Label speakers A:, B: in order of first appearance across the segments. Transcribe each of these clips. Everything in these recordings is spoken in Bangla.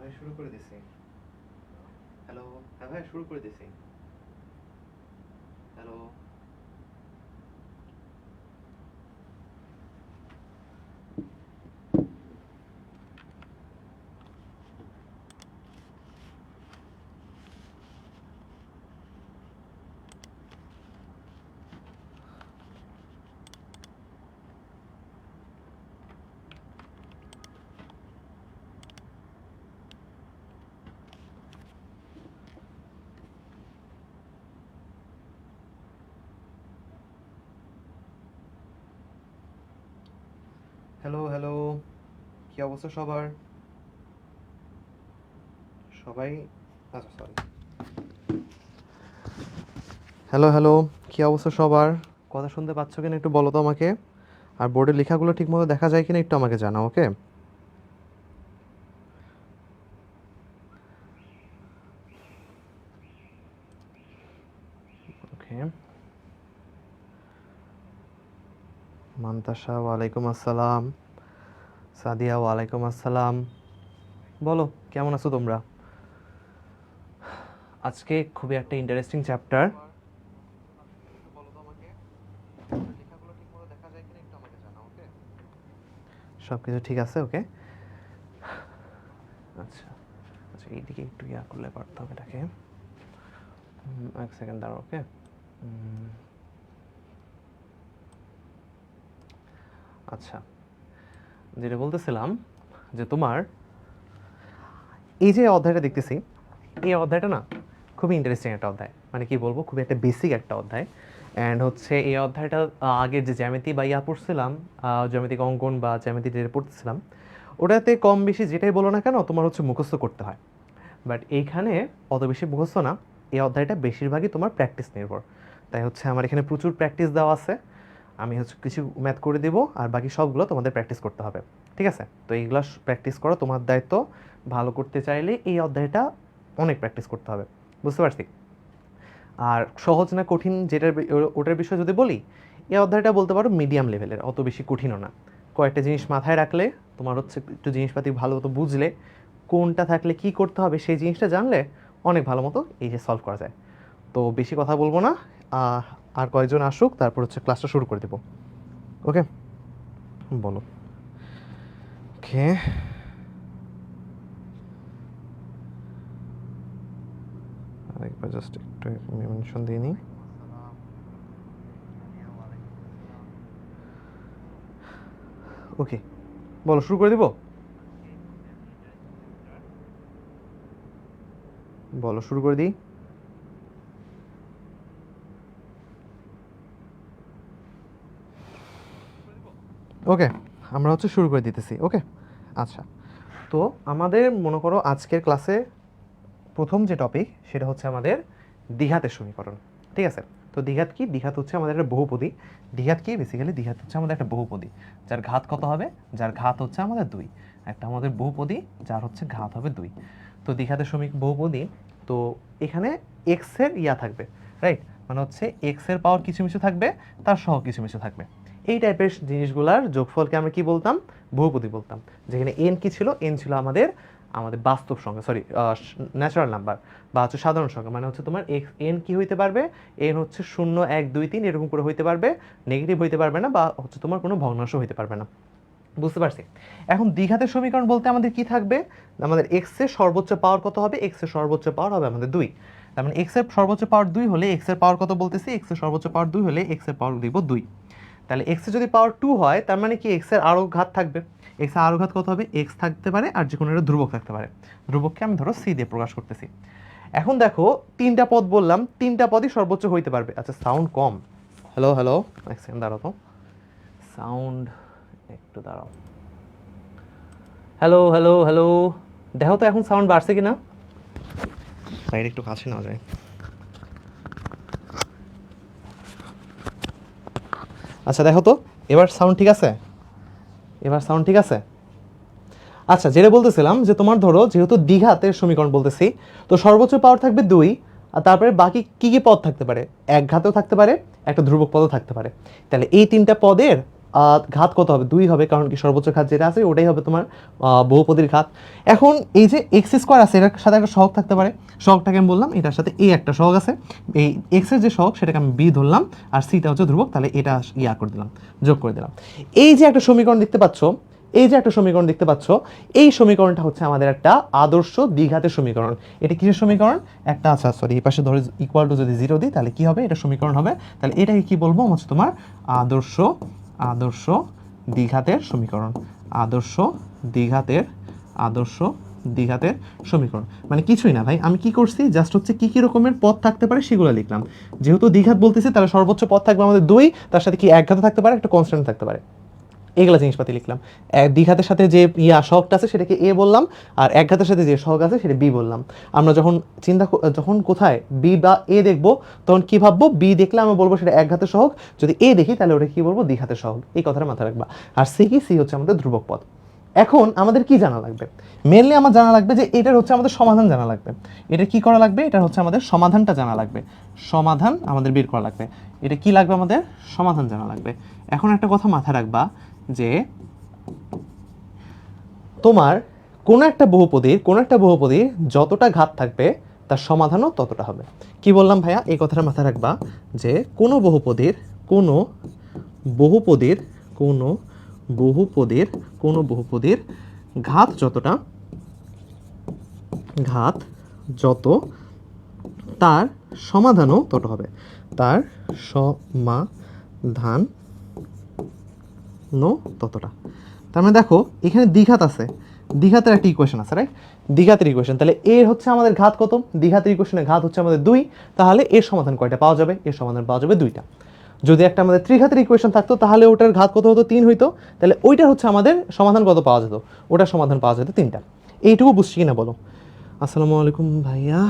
A: ভাই শুরু করে দিছি। হ্যালো, হ্যাঁ ভাই শুরু করে দিছি। হ্যালো, হ্যালো, হ্যালো, কি অবস্থা সবার? সবাই, আচ্ছা সরি। হ্যালো, হ্যালো, কি অবস্থা সবার? কথা শুনতে পাচ্ছ কিনা একটু বলো তো আমাকে। আর বোর্ডের লেখাগুলো ঠিকমতো দেখা যায় কিনা একটু আমাকে জানাও, ওকে? ওকে। মান্তাসা, ওয়ালাইকুম আসসালাম। সাদিয়া, ওয়ালাইকুম আসসালাম। বলো, কেমন আছো তোমরা? আজকে খুবই একটা ইন্টারেস্টিং চ্যাপ্টার। সব কিছু ঠিক আছে, ওকে? আচ্ছা আচ্ছা, এইদিকে একটু ইয়া করলে পারতাম এটাকে। এক সেকেন্ড দাঁড়াও, ওকে? আচ্ছা, যেটা বলতেছিলাম যে তোমার এই যে অধ্যায়টা দেখতেছি, এই অধ্যায়টা না খুবই ইন্টারেস্টিং একটা অধ্যায়। মানে কি বলবো, খুবই একটা বেসিক একটা অধ্যায়। অ্যান্ড হচ্ছে এই অধ্যায়টা আগে যে জ্যামিতি বা ইয়া পড়ছিলাম, জ্যামিতিক অঙ্কন বা জ্যামিতি যেটা পড়তেছিলাম, ওটাতে কম বেশি যেটাই বলো না কেন তোমার হচ্ছে মুখস্থ করতে হয়। বাট এইখানে অত বেশি মুখস্থ না, এই অধ্যায়টা বেশিরভাগই তোমার প্র্যাকটিস নির্ভর। তাই হচ্ছে আমার এখানে প্রচুর প্র্যাকটিস দেওয়া আছে। আমি হচ্ছে কিছু ম্যাথ করে দেবো, আর বাকি সবগুলো তোমাদের প্র্যাকটিস করতে হবে। ঠিক আছে? তো এইগুলো প্র্যাকটিস করো, তোমার দায়িত্ব। ভালো করতে চাইলে এই অধ্যায়টা অনেক প্র্যাকটিস করতে হবে। বুঝতে পারছি? আর সহজ না কঠিন যেটার ওটার বিষয়ে যদি বলি, এই অধ্যায়টা বলতে পারো মিডিয়াম লেভেলের, অত বেশি কঠিনও না। কয়েকটা জিনিস মাথায় রাখলে, তোমার হচ্ছে একটু জিনিসপাতি ভালো মতো বুঝলে, কোনটা থাকলে কি করতে হবে সেই জিনিসটা জানলে অনেক ভালো মতো এই যে সলভ করা যায়। তো বেশি কথা বলবো না, আর কয়েকজন আসুক, তারপর হচ্ছে ক্লাসটা শুরু করে দেবো। ওকে, বলো। ওকে, আরেকবার জাস্ট একটু মেনশন দিয়ে নিই। ওকে, বলো, শুরু করে দিব? বলো, শুরু করে দিই। ওকে, আমরা হচ্ছে শুরু করে দিতেছি, ওকে? আচ্ছা, তো আমাদের মনে করো আজকের ক্লাসে প্রথম যে টপিক সেটা হচ্ছে আমাদের দ্বিঘাতের সমীকরণ। ঠিক আছে? তো দ্বিঘাত কি? দ্বিঘাত হচ্ছে আমাদের একটা বহুপদী। দ্বিঘাত কি? বেসিক্যালি দ্বিঘাত হচ্ছে আমাদের একটা বহুপদী, যার ঘাত কত হবে? যার ঘাত হচ্ছে আমাদের 2। একটা আমাদের বহুপদী যার হচ্ছে ঘাত হবে 2। তো দ্বিঘাতের বহুপদী। তো এখানে এক্স এর ইয়া থাকবে, রাইট? মানে হচ্ছে এক্স এর পাওয়ার কিছু মিছু থাকবে, তার সহ কিছু মিছু থাকবে। এই টাইপের জিনিসগুলার যোগফলকে আমরা কি বলতাম? বহুপদী বলতাম। যেখানে এন কি ছিল? এন ছিল আমাদের আমাদের বাস্তব সংখ্যা, সরি, ন্যাচারাল নাম্বার বা হচ্ছে সাধারণ সংখ্যা। মানে হচ্ছে তোমার এক্স এন কি হইতে পারবে? এন হচ্ছে 0, 1, 2, 3 এরকম করে হইতে পারবে, নেগেটিভ হইতে পারবে না, বা হচ্ছে তোমার কোনো ভগ্নাংশ হইতে পারবে না। বুঝতে পারছি? এখন দ্বিঘাতের সমীকরণ বলতে আমাদের কি থাকবে? আমাদের এক্স এর সর্বোচ্চ পাওয়ার কত হবে? এক্স এর সর্বোচ্চ পাওয়ার হবে আমাদের 2। তার মানে এক্স এর সর্বোচ্চ পাওয়ার 2 হলে এক্স এর পাওয়ার কত বলতেছি? এক্স এর সর্বোচ্চ পাওয়ার 2 হলে এক্স এর পাওয়ার দিব 2। তাহলে এক্স এর যদি পাওয়ার 2 হয়, তার মানে কি এক্স এর আরও ঘাত থাকবে। এক্স এর আরও ঘাত কত হবে? এক্স থাকতে পারে, আর যে কোনো একটা ধ্রুবক থাকতে পারে। ধ্রুবককে আমি ধরো সি দিয়ে প্রকাশ করতেছি। এখন দেখো, তিনটা পদ বললাম, তিনটা পদই সর্বোচ্চ হইতে পারবে। আচ্ছা, সাউন্ড কম। হ্যালো, হ্যালো, এক সেকেন্ড দাঁড়াও তো। সাউন্ড একটু দাঁড়াও। হ্যালো, হ্যালো, হ্যালো, দেখো তো এখন সাউন্ড বাড়ছে কিনা। সাইড একটু কাছে না যায়। আচ্ছা, দেখো তো এবার সাউন্ড ঠিক আছে? এবার সাউন্ড ঠিক আছে? আচ্ছা, যেটা বলতেছিলাম যে তোমার ধরো যেহেতু দ্বিঘাতের সমীকরণ বলতেছি, তো সর্বোচ্চ পাওয়ার থাকবে 2, আর তারপরে বাকি কি কি পদ থাকতে পারে? এক ঘাতেও থাকতে পারে, একটা ধ্রুবক পদও থাকতে পারে। তাহলে এই তিনটা পদের ঘাত কত হবে? 2 হবে, কারণ কি সর্বোচ্চ ঘাত যেটা আছে ওটাই হবে তোমার বহুপদীর ঘাত। এখন এই যে এক্স স্কোয়ার আছে এটার সাথে একটা সহগ থাকতে পারে, সহগটাকে আমি বললাম এটার সাথে এ একটা সহগ আছে, এই এক্সের যে সহগ সেটাকে আমি বি ধরলাম, আর সিটা হচ্ছে ধ্রুবক, তাহলে এটা করে দিলাম, যোগ করে দিলাম। এই যে একটা সমীকরণ দেখতে পাচ্ছ, এই সমীকরণটা হচ্ছে আমাদের একটা আদর্শ দ্বিঘাতের সমীকরণ। এটা কিসের সমীকরণ? একটা, আচ্ছা সরি, এই পাশে ধরে ইকুয়াল টু যদি 0 দিই তাহলে কি হবে? এটা সমীকরণ হবে। তাহলে এটাকে কি বলবো? হচ্ছে তোমার আদর্শ দ্বিঘাতের সমীকরণ। আদর্শ দ্বিঘাতের সমীকরণ মানে কিছুই না ভাই, আমি কি করছি, জাস্ট হচ্ছে কি রকমের পদ থাকতে পারে সেগুলো লিখলাম। যেহেতু দ্বিঘাত বলতেছি তাহলে সর্বোচ্চ পদ থাকবে আমাদের 2, তার সাথে কি এক ঘাত থাকতে পারে, একটা কনস্ট্যান্ট থাকতে পারে, এগুলা জিনিসপাতি লিখলাম। দ্বিঘাতের সাথে যে সহগটা আছে সেটাকে এ বললাম, আর এক ঘাতের সাথে যে সহগ আছে সেটা বি বললাম। আমরা যখন কোথায় বি বা এ দেখবো তখন কি ভাববো? বি দেখলে আমরা বলবো সেটা এক ঘাতের সহগ, যদি এ দেখি তাহলে ওটা কি বলবো? দ্বিঘাতের সহগ। এই কথাটা মাথায় রাখবা। আর সি হচ্ছে আমাদের ধ্রুবক পদ। এখন আমাদের কি জানা লাগবে? মেনলি আমার জানা লাগবে যে এটার হচ্ছে আমাদের সমাধান জানা লাগবে। এটা কি করা লাগবে? এটা হচ্ছে আমাদের সমাধানটা জানা লাগবে, সমাধান আমাদের বের করা লাগবে। এটা কি লাগবে? আমাদের সমাধান জানা লাগবে। এখন একটা কথা মাথায় রাখবা যে তোমার কোনো একটা বহুপদীর যতটা ঘাত থাকবে তার সমাধানও ততটা হবে। কি বললাম ভাইয়া? এই কথাটা মাথায় রাখবা যে কোনো বহুপদীর ঘাত যত তার সমাধানও তত হবে। তার সমাধান ততটা। তার মানে দেখো এখানে দ্বিঘাত আছে, দ্বিঘাতের একটা ইকুয়েশন আছে, রাইট? দ্বিঘাতের ইকুয়েশন, তাহলে এর হচ্ছে আমাদের ঘাত কত? দ্বিঘাতের ইকুয়েশনের ঘাত হচ্ছে আমাদের 2, তাহলে এর সমাধান কয়টা পাওয়া যাবে? এর সমাধান পাওয়া যাবে 2টা। যদি একটা আমাদের ত্রিঘাতের ইকুয়েশন থাকতো তাহলে ওটার ঘাত কত হতো? 3 হইতো, তাহলে ওইটার হচ্ছে আমাদের সমাধান কত পাওয়া যেত? ওটার সমাধান পাওয়া যেত 3টা। এইটুকু বুঝছি কিনা বলো? আসসালামু আলাইকুম ভাইয়া,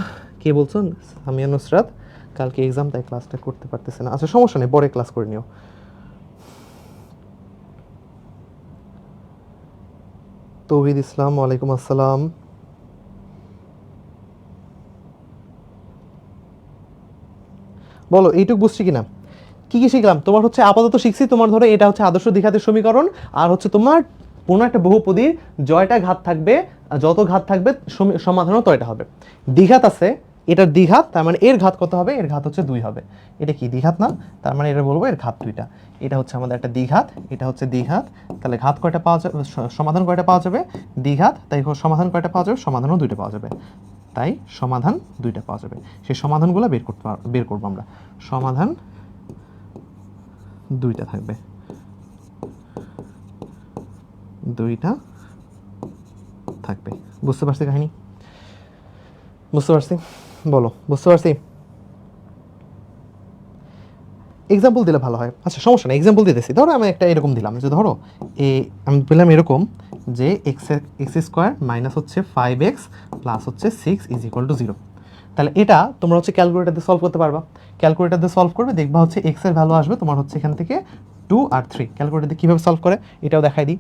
A: কে বলছেন? সামিয়া নুসরাত। কালকে এক্সাম, তাই ক্লাসটা করতে পারতেছে না। আচ্ছা সমস্যা নেই, পরে ক্লাস করে নিও। তৌহিদ ইসলাম, ওয়ালাইকুম আসসালাম। বলো এইটুকু বুঝছি কিনা? কি শিখলাম? তোমার হচ্ছে আপাতত শিখছি তোমার ধরো এটা হচ্ছে আদর্শ দ্বিঘাতের সমীকরণ, আর হচ্ছে তোমার কোনো একটা বহুপদীর জয়টা ঘাত থাকবে, যত ঘাত থাকবে সমাধানও তয়টা হবে। দ্বিঘাত আছে, এটার দ্বিঘাত, তার মানে এর ঘাত কত হবে? এর ঘাত হচ্ছে 2 হবে। এটা কি দ্বিঘাত না? তার মানে এটা বলবো এর ঘাত 2টা। এটা হচ্ছে আমাদের একটা দ্বিঘাত, এটা হচ্ছে দ্বিঘাত, তাহলে ঘাত কয়টা পাওয়া যাবে? সমাধান কয়টা পাওয়া যাবে? দ্বিঘাত, তাই সমাধান কয়টা পাওয়া যাবে? সমাধানও 2টা পাওয়া যাবে। তাই সমাধান 2টা পাওয়া যাবে। সেই সমাধানগুলো বের করবো আমরা। সমাধান 2টা থাকবে, 2টা থাকবে। বুঝতে পারছি কাহিনী? বুঝতে পারছি? বলো বুঝতে পারছি? এক্সাম্পল দিলে ভালো হয়। আচ্ছা সমস্যা নেই, এক্সাম্পল দিতেছি। ধরো আমি একটা এরকম দিলাম যে ধরো আমি বললাম এরকম যে এক্স স্কোয়ার মাইনাস হচ্ছে 5x প্লাস হচ্ছে 6 ইজ ইকুয়াল টু 0। তাহলে এটা তোমরা হচ্ছে ক্যালকুলেটার দিয়ে সলভ করতে পারবা। ক্যালকুলেটার দিয়ে সলভ করবে, দেখবা হচ্ছে এক্স এর ভ্যালু আসবে তোমার হচ্ছে এখান থেকে 2 আর 3। ক্যালকুলেটার দিয়ে কীভাবে সলভ করে এটাও দেখাই দিই।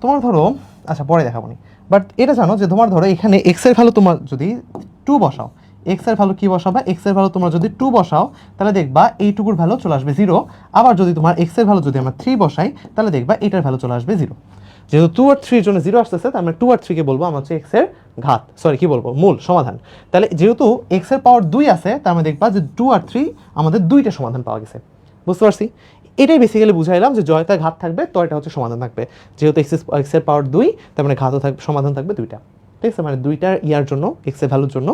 A: তোমার ধরো, আচ্ছা পরে দেখাবো নি, বাট এটা জানো যে তোমার ধরো এখানে এক্স এর ভ্যালু তোমার যদি 2 বসাও, এক্স এর ভ্যালু কি বসাবা? এক্স এর ভ্যালু তোমার যদি 2 বসাও তাহলে দেখবা এইটুকুর ভ্যালু চলে আসবে 0। আবার যদি তোমার এক্স এর ভ্যালু যদি আমরা 3 বসাই তাহলে দেখবা এটার ভ্যালু চলে আসবে 0। যেহেতু 2 আর 3 এর জন্য 0 আসতেছে, তার মানে 2 আর 3 কে বলবো আমরা হচ্ছে এক্স এর ঘাত, সরি কি বলবো, মূল সমাধান। তাহলে যেহেতু এক্স এর পাওয়ার 2 আছে, তার মানে দেখবা যে 2 আর 3 আমাদের 2টা সমাধান পাওয়া গেছে। বুঝতে পারছি? এটাই বেসিক্যালি বুঝাইলাম যে জয়টা ঘাত থাকবে তয়টা হচ্ছে সমাধান থাকবে। যেহেতু এক্স এর পাওয়ার 2, তার মানে ঘাতও থাকবে, সমাধান থাকবে 2টা। ঠিক আছে? মানে 2টার ইয়ার জন্য, এক্স এর ভ্যালুর জন্য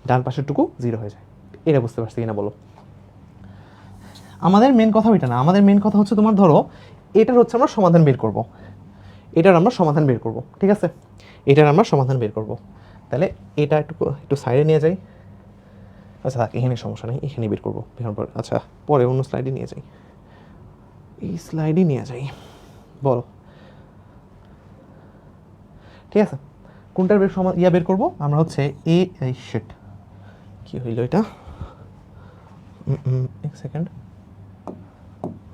A: ডান পাশের টুকু 0 হয়ে যায়। এটা বুঝতে পারছি কিনা বলো? আমাদের মেন কথা ওইটা না, আমাদের মেন কথা হচ্ছে তোমার ধরো এটার হচ্ছে আমরা সমাধান বের করব, এটার আমরা সমাধান বের করব। ঠিক আছে? এটার আমরা সমাধান বের করব। তাহলে এটা একটু সাইডে নিয়ে যাই। আচ্ছা থাক, এখানে সমস্যা নেই, এখানে বের করবো। আচ্ছা পরে অন্য স্লাইডে নিয়ে যাই, এই স্লাইডে নিয়ে যাই। বলো ঠিক আছে, কোনটার বের করবো আমরা? হচ্ছে এই শিট কি হইল এটা, এক সেকেন্ড।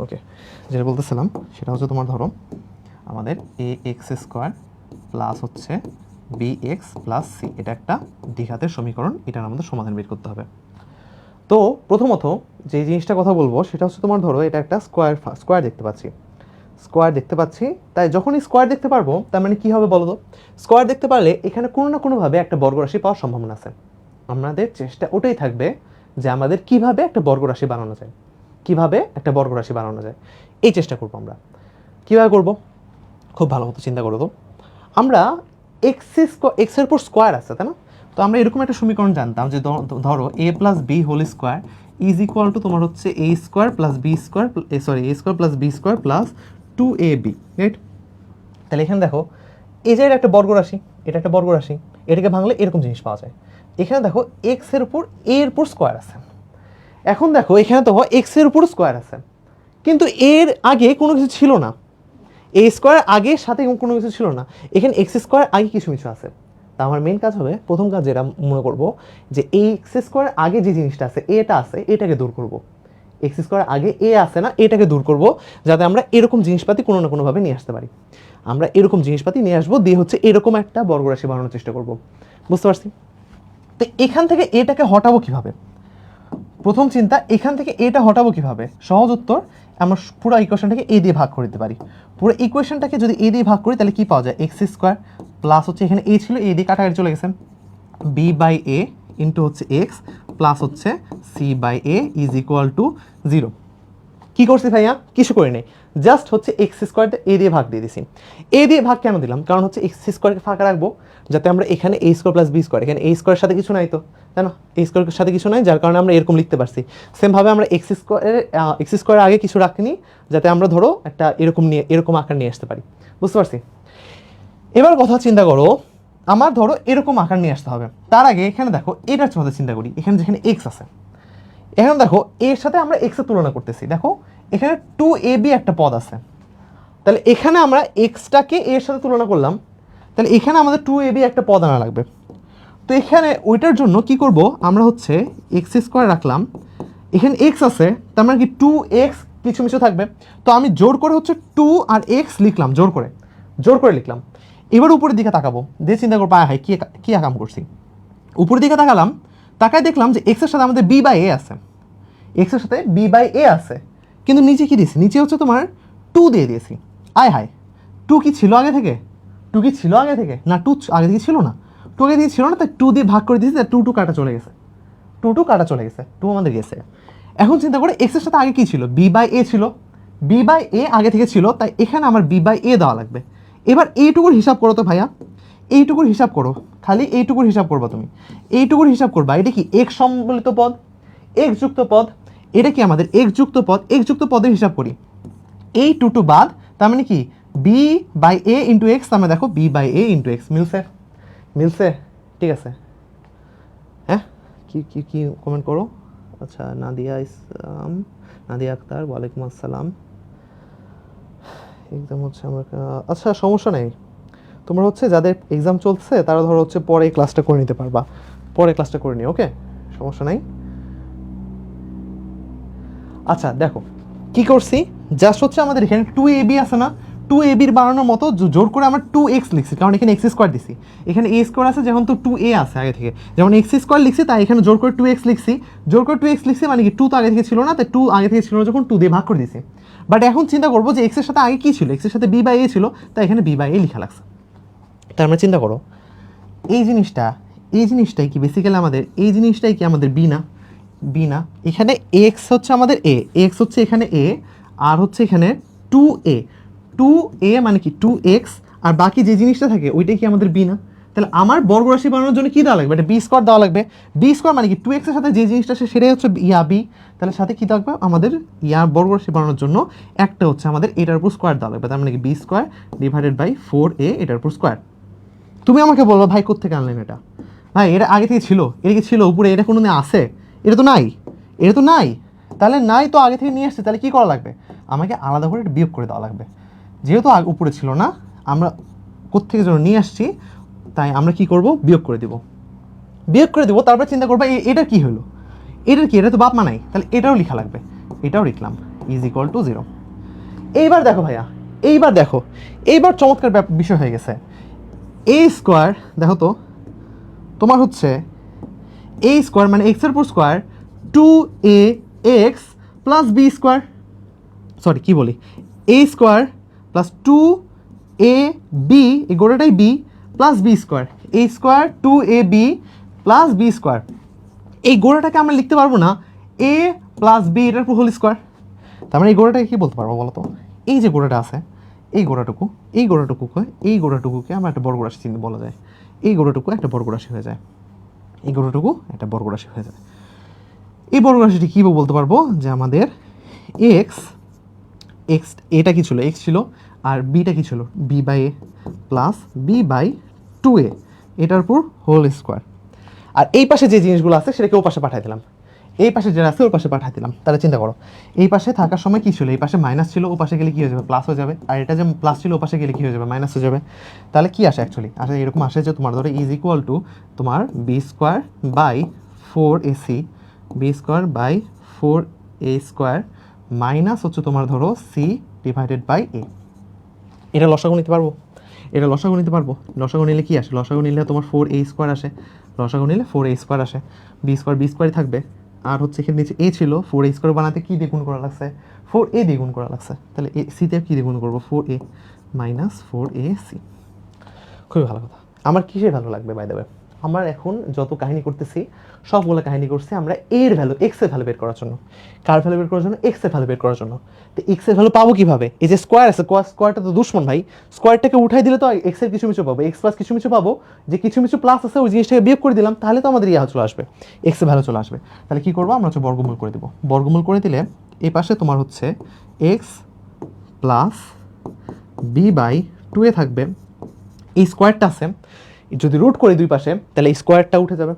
A: ওকে, যেটা বলতেছিলাম সেটা হচ্ছে তোমার ধরো আমাদের ax স্কোয়ার প্লাস হচ্ছে bx প্লাস সি, এটা একটা দ্বিঘাতের সমীকরণ, এটার আমাদের সমাধান বের করতে হবে। তো প্রথমত যে জিনিসটা কথা বলবো সেটা হচ্ছে তোমার ধরো এটা একটা স্কোয়ার দেখতে পাচ্ছি। স্কোয়ার দেখতে পাচ্ছি, তাই যখনই স্কোয়ার দেখতে পারবো তার মানে কী হবে বলো তো? স্কোয়ার দেখতে পারলে এখানে কোনো না কোনোভাবে একটা বর্গরাশি পাওয়ার সম্ভাবনা আছে। আমাদের চেষ্টা ওটাই থাকবে যে আমাদের কিভাবে একটা বর্গরাশি বানানো যায়, কিভাবে একটা বর্গরাশি বানানো যায়, এই চেষ্টা করবো আমরা। কীভাবে করবো? খুব ভালো মতো চিন্তা করো তো। আমরা এক্সের উপর স্কোয়ার আছে, তাই না? তো আমরা এরকম একটা সমীকরণ জানতাম যে ধরো a plus B whole square is equal to তোমার হচ্ছে a square plus B square a square plus B square plus 2ab, right? তাহলে এখানে দেখো এই যে একটা বর্গরাশি, এটা একটা বর্গরাশি, এটাকে ভাঙলে এরকম জিনিস পাওয়া যায়। এখানে দেখো এক্সের উপর এর উপর স্কোয়ার আছে। এখন দেখো এখানে তো এক্সের উপর স্কোয়ার আছে, কিন্তু এর আগে কোনো কিছু ছিল না, এ স্কোয়ার আগে সাথে কোনো কিছু ছিল না, এখানে এক্স স্কোয়ার আগে কিছু কিছু আছে। তা আমার মেন কাজ হবে, প্রথম কাজ যেটা মনে করবো যে এই এক্স স্কোয়ার আগে যে জিনিসটা আছে, এটা আছে, এটাকে দূর করব। এক্স স্কোয়ার আগে এ আছে না, এটাকে দূর করব, যাতে আমরা এরকম জিনিসপাতি কোনো না কোনোভাবে নিয়ে আসতে পারি। আমরা এরকম জিনিসপাতি নিয়ে আসবো, দিয়ে হচ্ছে এরকম একটা বর্গরাশি বানানোর চেষ্টা করব। বুঝতে পারছি? তো এখান থেকে এটাকে হটাবো কিভাবে? প্রথম চিন্তা, এখান থেকে এটা হটাবো কিভাবে? সহজ উত্তর, আমরা পুরো ইকুয়েশনটাকে এ দিয়ে ভাগ করে দিতে পারি। পুরো ইকুয়েশনটাকে যদি এ দিয়ে ভাগ করি তাহলে কি পাওয়া যায়? এক্স স্কোয়ার প্লাস হচ্ছে এখানে এ ছিল, এ দিয়ে কাটাকাটি চলে গেছে, বি বাই এ ইন্টু হচ্ছে এক্স প্লাস হচ্ছে C by A is equal to 0। কি করছি ভাইয়া? কিছু করি নাই, জাস্ট হচ্ছে এক্স স্কোয়ার এ দিয়ে ভাগ দিয়ে দিছি। এ দিয়ে ভাগ কেন দিলাম? কারণ হচ্ছে এক্স স্কোয়ারকে ফাঁকা রাখবো, যাতে আমরা এখানে এ স্কোয়ার প্লাস বি স্কোয়ার, এখানে এ স্কোয়ারের সাথে কিছু নাই তো, তাই না? এ স্কোয়ারের সাথে কিছু নাই, যার কারণে আমরা এরকম লিখতে পারছি। সেমভাবে আমরা এক্স স্কোয়ারের আগে কিছু রাখিনি, যাতে আমরা ধরো একটা এরকম আকার নিয়ে আসতে পারি। বুঝতে পারছি? এবার কথা চিন্তা করো, আমার ধরো এরকম আকার নিয়ে আসতে হবে, তার আগে এখানে দেখো এটার কথা চিন্তা করি। এখানে যেখানে এক্স আছে, এখানে দেখো এর সাথে আমরা এক্সের তুলনা করতেছি, দেখো এখানে 2ab একটা পদ আছে, তাহলে এখানে আমরা এক্সটাকে এর সাথে তুলনা করলাম, তাহলে এখানে আমাদের 2ab একটা পদ আনা লাগবে। তো এখানে ওইটার জন্য কি করব, আমরা হচ্ছে এক্স স্কোয়ার রাখলাম, এখানে এক্স আছে, তার মানে কি 2x কিছু মিছু থাকবে, তো আমি জোর করে হচ্ছে 2 আর x লিখলাম, জোর করে লিখলাম। এবার উপরের দিকে তাকাবো, দিয়ে চিন্তা করবো হাই কি আকাম করছি। উপরের দিকে তাকালাম, তাকায় দেখলাম যে এক্সের সাথে আমাদের বি বাই এ আছে, এক্সের সাথে বি বাই এ আছে, কিন্তু নিচে কি দিয়েছি? নিচে হচ্ছে তোমার 2 দিয়ে দিয়েছি। হাই 2 কি ছিল আগে থেকে? 2 কি ছিল আগে থেকে? না, 2 আগে থেকে ছিল না, 2 আগে থেকে ছিল না, তাই 2 দিয়ে ভাগ করে দিয়েছি, তাই 2 কাটা চলে গেছে, 2 কাটা চলে গেছে, 2 আমাদের গেছে। এখন চিন্তা করে এক্সের সাথে আগে কি ছিল? বি বাই এ ছিল, বি বাই এ আগে থেকে ছিল, তাই এখানে আমার বি বাই এ দেওয়া লাগবে। এবার এইটুকুর হিসাব করো তো ভাইয়া, এইটুকুর হিসাব করো, খালি এইটুকুর হিসাব করবা তুমি, এইটুকুর হিসাব করবা। এটা কি এক্স সম্বলিত পদ, এক্স যুক্ত পদ, এটা কি আমাদের এক্স যুক্ত পদ, এক্স যুক্ত পদের হিসাব করি। এই 2 বাদ, তার মানে কি B by A into X, তার মানে দেখো B by A into X. মিলছে? ঠিক আছে, হ্যাঁ, কি কমেন্ট করো। আচ্ছা, নাদিয়া আক্তার, ওয়ালাইকুম আসসালাম। এক্সাম হচ্ছে আমার, আচ্ছা সমস্যা নেই, তোমরা হচ্ছে যাদের এক্সাম চলছে তারা ধরো হচ্ছে পরে ক্লাসটা করে নিতে পারবা, পরে ক্লাসটা করে নিও, ওকে, সমস্যা নাই। আচ্ছা দেখো কি করছি, জাস্ট হচ্ছে আমাদের এখানে 2ab আছে না, 2ab বানানোর মতো জোর করে আমরা 2x লিখছি, কারণ এখানে এক্স স্কোয়ার দিছি, এখানে এ স্কোয়ার আছে, যেমন তো 2a আছে আগে থেকে, যেমন এক্স স্কোয়ার লিখছি, তাই এখানে জোর করে 2x লিখছি, জোর করে 2x লিখছি, মানে কি 2 তো আগে থেকে ছিল না, তাই 2 আগে থেকে ছিল না যখন 2 দিয়ে ভাগ করে দিছি। বাট এখন চিন্তা করবো যে এক্সের সাথে আগে কি ছিল, এক্সের সাথে বি বাই এ ছিল, তাই এখানে বি বাই এ লেখা লাগছে। তাই আমরা চিন্তা করো এই জিনিসটাই কি বেসিক্যালি আমাদের, এই জিনিসটাই কি আমাদের বি না, এখানে এক্স হচ্ছে আমাদের এক্স হচ্ছে এখানে এ, আর হচ্ছে এখানে 2a মানে কি 2x, আর বাকি যে জিনিসটা থাকে ওইটাই কি আমাদের বি না? তাহলে আমার বর্গরাশি বানানোর জন্য কি দেওয়া লাগবে? এটা বি স্কোয়ার দেওয়া লাগবে। বি স্কোয়ার মানে কি 2x এর সাথে যে জিনিসটা আছে সেটাই হচ্ছে বি, তাহলে সাথে কি থাকবে আমাদের বর্গরাশি বানানোর জন্য একটা হচ্ছে আমাদের এটার উপর স্কোয়ার দেওয়া লাগবে, তার মানে কি b square divided by 4a এটার উপর স্কোয়ার। তুমি আমাকে বলবো ভাই কোত্থেকে আনলেন এটা? ভাই এটা আগে থেকে ছিল, এটা কি ছিল উপরে? এটা কোনো আছে? এটা তো নাই, তাহলে নাই তো আগে থেকে নিয়ে আসছে, তাহলে কী করা লাগবে? আমাকে আলাদা করে বিয়োগ করে দেওয়া লাগবে, যেহেতু উপরে ছিল না, আমরা কোত্থেকে যেন নিয়ে আসছি, তাই আমরা কি করব? বিয়োগ করে দেবো, তারপর চিন্তা করবো এটার কি হলো, এটার কি, এটা তো বাপ মা নাই, তাহলে এটাও লেখা লাগবে, এটাও লিখলাম ইজ ইকুয়াল টু 0। এইবার দেখো ভাইয়া, এইবার চমৎকার বিষয় হয়ে গেছে। এ স্কোয়ার দেখো তো, তোমার হচ্ছে এ স্কোয়ার মানে এক্সের উপর square 2ax plus B square, sorry কি বলি, এ স্কোয়ার প্লাস 2ab, এই গোটাটাই b plus b square, a square 2ab plus b square. এই গোটাটাকে আমরা লিখতে পারবো না a প্লাস b এটার উপর হোল স্কোয়ার। তার মানে এই গোটাটাকে কী বলতে পারবো বলো তো? এই যে গোটাটা আছে, এই গোটাটুকুকে আমরা একটা বর্গরাশি চিহ্ন বলা যায়। এই গোটাটুকু একটা বর্গরাশি হয়ে যায়, এই গোটাটুকু একটা বর্গরাশি হয়ে যায়। এই বর্গরাশিটি কী বলতে পারবো যে আমাদের এক্স এটা কি ছিল, এক্স ছিল, আর বিটা কি ছিল, B by A plus B by 2a এটার উপর হোল স্কোয়ার। আর এই পাশে যে জিনিসগুলো আছে সেটাকে ও পাশে পাঠিয়ে দিলাম, এই পাশে যেটা আছে ওর পাশে পাঠিয়ে দিলাম। তাহলে চিন্তা করো, এই পাশে থাকার সময় কী ছিল, এই পাশে মাইনাস ছিল, ও পাশে গেলে কী হয়ে যাবে, প্লাস হয়ে যাবে। আর এটা যে প্লাস ছিল ও পাশে গেলে কী হয়ে যাবে, মাইনাস হয়ে যাবে। তাহলে কী আসে অ্যাকচুয়ালি, আসলে এরকম আসে যে তোমার ধরো ইজ ইকুয়াল টু তোমার B square by 4ac, B square by 4a square minus হচ্ছে তোমার ধরো সি ডিভাইডেড বাই এ। এটা লসাগু নিতে পারবো, এটা লসাগু নিতে পারবো। লসাগু নিলে কি আসে, লসাগু নিলে তোমার 4a স্কোয়ার আসে, লসাগু নিলে 4a স্কোয়ার আসে, বি স্কোয়ারই থাকবে। আর হচ্ছে এখানে নিচে এ ছিল, 4a স্কোয়ার বানাতে কী দিয়ে গুণ করা লাগছে, 4a দিয়ে গুণ করা লাগছে। তাহলে এ সিতে কী দিয়ে গুণ করবো, 4a মাইনাস 4ac। খুবই ভালো কথা। আমার কিসের ভালো লাগবে বাই দ্য ওয়ে, আমার এখন যত কাহিনী করতেছি সবগুলো কাহিনী করছি আমরা এর ভ্যালু, এক্স এর ভ্যালু বের করার জন্য। কার ভ্যালু বের করার জন্য, এক্স এর ভ্যালু বের করার জন্য। তো এক্স এর ভ্যালু পাবো কিভাবে, এই যে স্কোয়ার আছে, স্কোয়ারটা তো দুশ্মন ভাই, স্কোয়ারটাকে উঠাই দিলে তো এক্স এর কিছু মিছু পাবো, এক্স প্লাস কিছু মিছু পাবো, যে কিছু মিছু প্লাস আছে ওই জিনিসটাকে বিয়োগ করে দিলাম, তাহলে তো আমাদের ইয়া চলে আসবে, এক্স এর ভ্যালু চলে আসবে। তাহলে কী করবো, আমরা হচ্ছে বর্গমূল করে দেবো। বর্গমূল করে দিলে এই পাশে তোমার হচ্ছে X plus B by 2a থাকবে, এই স্কোয়ারটা আছে, যদি রুট করি দুই পাশে তাহলে এই স্কোয়ারটা উঠে যাবে,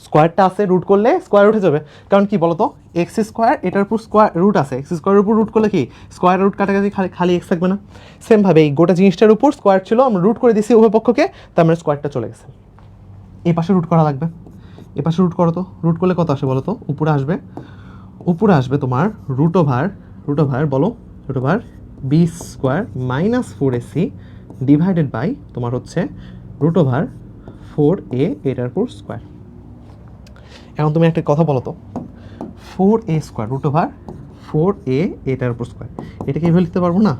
A: স্কোয়ারটা আছে রুট করলে স্কোয়ার উঠে যাবে। কারণ কি বলতো, এক্স স্কোয়ার এটার উপর স্কোয়ার রুট আছে, এক্স স্কোয়ারের উপর রুট করলে কি স্কোয়ার রুট কাটাকাটি খালি এক্স থাকবে না। সেমভাবে এই গোটা জিনিসটার উপর স্কোয়ার ছিল, আমরা রুট করে দিয়েছি উভয় পক্ষকে, তার মানে স্কোয়ারটা চলে গেছে। এই পাশে রুট করা লাগবে, এ পাশে রুট করো তো, রুট করলে কত আসে বলো তো, উপরে আসবে তোমার রুট ওভার বলো, root over B square minus 4ac divided by তোমার হচ্ছে রুট ওভার 4a এটার উপর স্কোয়ার। এখন তুমি একটা কথা বলো তো, 4a square root over 4a এটার উপর স্কোয়ার, এটাকে এইভাবে লিখতে পারবো না,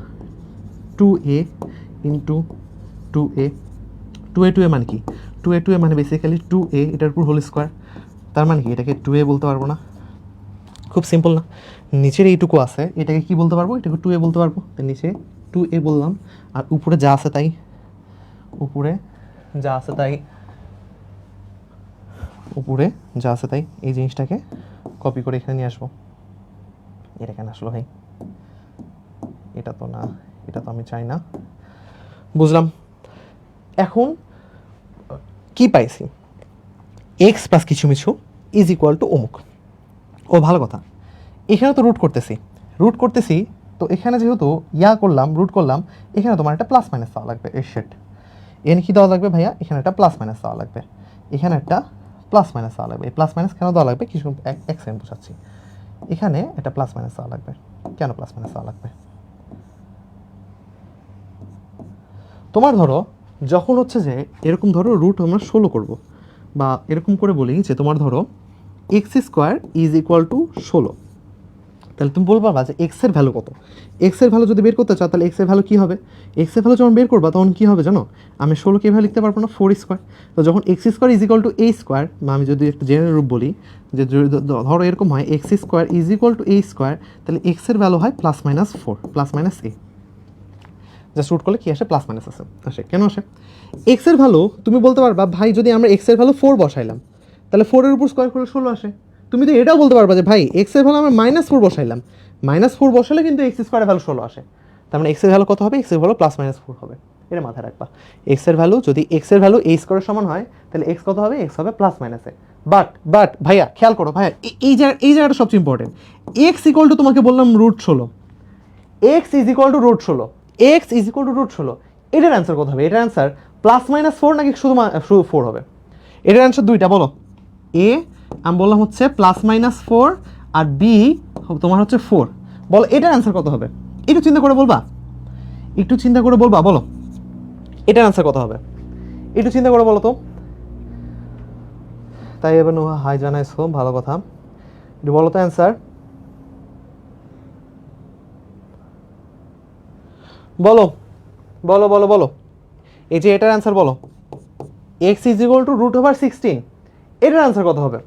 A: 2a ইন্টু 2a মানে কি, 2a মানে বেসিক্যালি 2a এটার উপর হোল স্কোয়ার। তার মানে কি এটাকে 2a বলতে পারবো না, খুব সিম্পল না। নিচের এইটুকু আছে এটাকে কি বলতে পারবো, এটাকে 2a বলতে পারবো। তো নিচে 2a বললাম, আর উপরে যা আছে তাই, এই জিনিসটাকে কপি করে এখানে নিয়ে আসবো। এটা কেন আসলো ভাই, এটা তো না, এটা তো আমি চাই না, বুঝলাম। এখন কি পাইছি, এক্স প্লাস কিছু মিছু ইজ ইকুয়াল টু অমুক। ও ভালো কথা, এখানে তো রুট করতেছি, তো এখানে যেহেতু রুট করলাম, এখানে তোমার একটা প্লাস মাইনাস দেওয়া লাগবে, এর সেট এখানে কী দেওয়া লাগবে ভাইয়া, এখানে একটা প্লাস মাইনাস দেওয়া লাগবে, এখানে একটা প্লাস মাইনাস দেওয়া লাগবে। এই প্লাস মাইনাস কেন দেওয়া লাগবে, কিছু এক সেকেন্ড বোঝাচ্ছি। এখানে একটা প্লাস মাইনাস দেওয়া লাগবে, কেন প্লাস মাইনাস দেওয়া লাগবে, তোমার ধরো যখন হচ্ছে যে এরকম ধরো রুট আমরা 16 করবো, বা এরকম করে বলি যে তোমার ধরো x square is equal two 16, তাহলে তুমি বলবা যে এক্স এর ভ্যালু কত, এক্স এর ভ্যালু যদি বের করতে চাও তাহলে এক্স এর ভ্যালু কী হবে, এক্স এর ভ্যালু যখন বের করবা তখন কী হবে জানো, আমি 16 কীভাবে লিখতে পারবো না, 4 স্কোয়ার। তো যখন x square is equal two A square, বা আমি যদি একটা জেনারেল রূপ বলি যে ধরো এরকম হয় x square is equal two A square, তাহলে এক্স এর ভ্যালু হয় প্লাস মাইনাস 4 প্লাস মাইনাস এ। জাস্ট রুট করলে কী আসে, প্লাস মাইনাস আসে। কেন আসে, এক্স এর ভ্যালু তুমি বলতে পারবা ভাই যদি আমরা এক্স এর ভ্যালু 4 বসাইলাম তাহলে 4 এর উপর স্কোয়ার করলে 16 আসে। তুমি তো এটাও বলতে পারবা যে ভাই এক্স এর ভ্যালু আমরা -4 বসাইলাম, -4 বসালে কিন্তু এক্স স্কোয়ারের ভ্যালু 16 আসে। তার মানে এক্স এর ভ্যালু কত হবে, এক্স এর ভ্যালু +-4 হবে। এটা মাথায় রাখবা, এক্স এর ভ্যালু যদি এক্স এর ভ্যালু a স্কোয়ারের সমান হয় তাহলে এক্স কত হবে, এক্স হবে +-এ। বাট ভাইয়া খেয়াল করো ভাইয়া, এই জায়গাটা সবচেয়ে ইম্পর্টেন্ট। এক্স ইকুয়াল টু তোমাকে বললাম √16, এক্স ইজ ইকুয়াল টু √16, এটার অ্যান্সার কত হবে, এটার অ্যান্সার +-4 নাকি শুধু 4 হবে, এটার অ্যান্সার দুইটা বলো। এ আমি বললাম হচ্ছে +-4 আর বি তোমার হচ্ছে 4, বলো এটার অ্যান্সার কত হবে, একটু চিন্তা করে বলবা, বলো এটার অ্যান্সার কত হবে, একটু চিন্তা করে বলো তো। তাই এবার হাই জানাইছো, ভালো কথা, একটু বলো তো অ্যান্সার। বলো বলো বলো বলো, এই যে এটার অ্যান্সার বলো, এক্স ইজ ইকুয়াল টু √16, এটার অ্যান্সার কত হবে?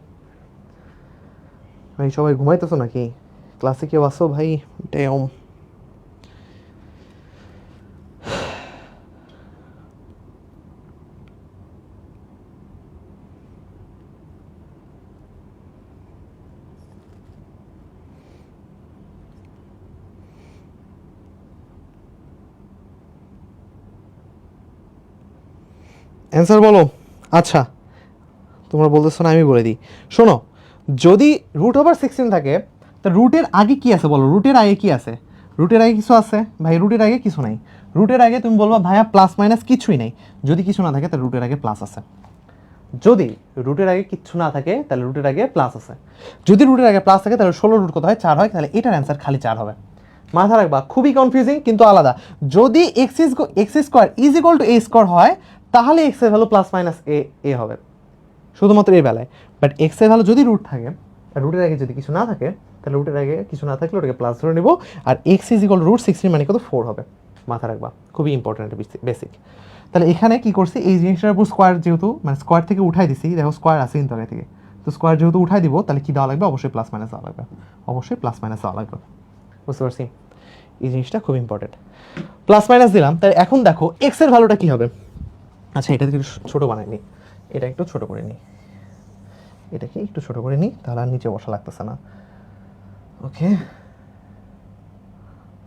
A: ভাই সবাই ঘুমাইতেছো নাকি? ক্লাসে কেউ আসো ভাই? ড্যাম। অ্যান্সার বলো। আচ্ছা তোমরা বলতেছো না, আমি বলে দিই। শোনো, যদি √16 থাকে তা রুটের আগে কি আছে বলো? রুটের আগে কি আছে? রুটের আগে কিছু আছে ভাই? রুটের আগে কিছু নাই। রুটের আগে তুমি বলবা ভাইয়া প্লাস মাইনাস কিছুই নেই। যদি কিছু না থাকে তাহলে রুটের আগে প্লাস আছে। যদি রুটের আগে কিচ্ছু না থাকে তাহলে রুটের আগে প্লাস আছে। যদি রুটের আগে প্লাস থাকে তাহলে 16 রুট কত হয়? 4 হয়। তাহলে এটার অ্যান্সার খালি 4 হবে। মাথা রাখবা, খুবই কনফিউজিং কিন্তু আলাদা। যদি x square is equal two A square হয় তাহলে এক্স এর ভ্যালু প্লাস মাইনাস এ হবে, শুধুমাত্র এই বেলায়। বাট এক্স এর ভ্যালু যদি রুট থাকে, আর রুটের আগে যদি কিছু না থাকে, তাহলে রুটের আগে কিছু না থাকলে ওটাকে প্লাস ধরে নেব, আর এক্স ইজ ইকুয়াল √16 মানে কত? 4 হবে। মাথা রাখবা, খুবই ইম্পর্টেন্ট বেসিক। তাহলে এখানে কি করছি, এই জিনিসটার উপর স্কোয়ার যেহেতু মানে স্কোয়ার থেকে উঠাই দিছি, দেখো স্কোয়ার আছে কিন্তু আগে থেকে, তো স্কোয়ার যেহেতু উঠাই দিব তাহলে কি দেওয়া লাগবে? অবশ্যই প্লাস মাইনাস দেওয়া লাগবে, অবশ্যই প্লাস মাইনাস দেওয়া লাগবে। বুঝতে পারছি? এই জিনিসটা খুব ইম্পর্টেন্ট। প্লাস মাইনাস দিলাম, তাহলে এখন দেখো এক্স এর ভ্যালুটা কি হবে? আচ্ছা এটা একটু ছোটো বানাইনি, এটা একটু ছোটো করে নিই, এটাকে একটু ছোটো করে নিই, তাহলে আর নিচে বসা লাগতেছে না। ওকে,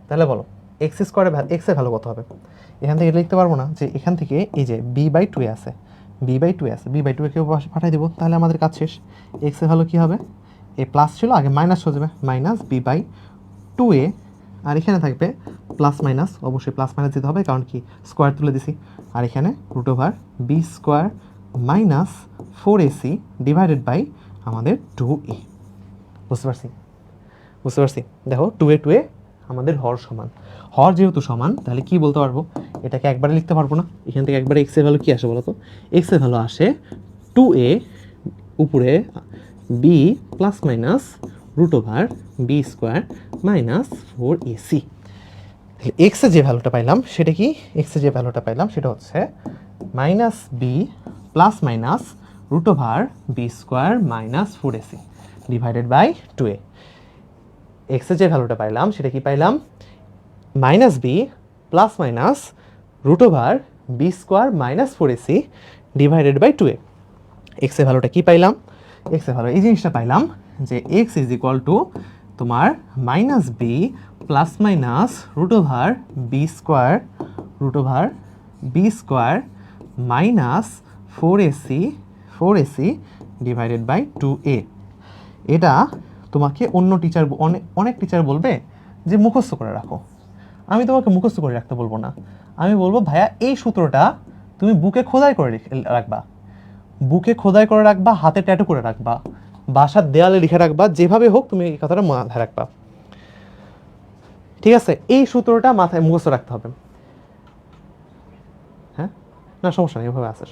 A: তাহলে বলো এক্স স্কোয়ারে এক্স এর ভ্যালু কত হবে? এখান থেকে লিখতে পারবো না যে এখান থেকে এই যে b/2 আছে, b/2 আছে, b/2 কেউ পাঠিয়ে দেবো, তাহলে আমাদের কাজ শেষ। এক্স এর ভ্যালু কী হবে? এ প্লাস ছিল, আগে মাইনাস হয়ে যাবে, মাইনাস b/2, আর এখানে থাকবে প্লাস মাইনাস, অবশ্যই প্লাস মাইনাস দিতে হবে কারণ কি স্কোয়ার তুলে দিছি, আর এখানে √b² minus 4ac divided by আমাদের 2a। বুঝতে পারছি? বুঝতে পারছি। দেখো 2a আমাদের হর সমান, হর যেহেতু সমান তাহলে কি বলতে পারবো? এটাকে একবারে লিখতে পারবো না, এখান থেকে একবারে এক্স এর ভ্যালু কি আসে বলো তো? এক্স এর ভ্যালু আসে 2a উপরে b plus minus √b² minus 4ac। তাহলে এক্স এর যে ভ্যালুটা পাইলাম সেটা কি? এক্স এর যে ভ্যালুটা পাইলাম সেটা হচ্ছে minus b plus minus √b² minus 4ac divided by 2a। X এর যে ভ্যালুটা পাইলাম সেটা কি পাইলাম? Minus B plus minus √b² minus 4ac divided by 2a। X এর ভ্যালুটা কি পাইলাম? এক্স এর ভ্যালু এই জিনিসটা পাইলাম যে এক্স ইজ ইকুয়াল টু তোমার minus B plus minus √b² minus 4ac divided by 2a। এটা তোমাকে অন্য টিচার অনেক টিচার বলবে যে মুখস্থ করে রাখো। আমি তোমাকে মুখস্থ করে রাখতে বলবো না, আমি বলবো ভাইয়া এই সূত্রটা তুমি বুকে খোদাই করে রাখবা, বুকে খোদাই করে রাখবা, হাতে ট্যাটু করে রাখবা, বাসার দেয়ালে লিখে রাখবা, যেভাবে হোক তুমি এই কথাটা মাথায় রাখবা। ঠিক আছে? এই সূত্রটা মাথায় মুখস্থ রাখতে হবে। হ্যাঁ, না সমস্যা নেই, এভাবে আছে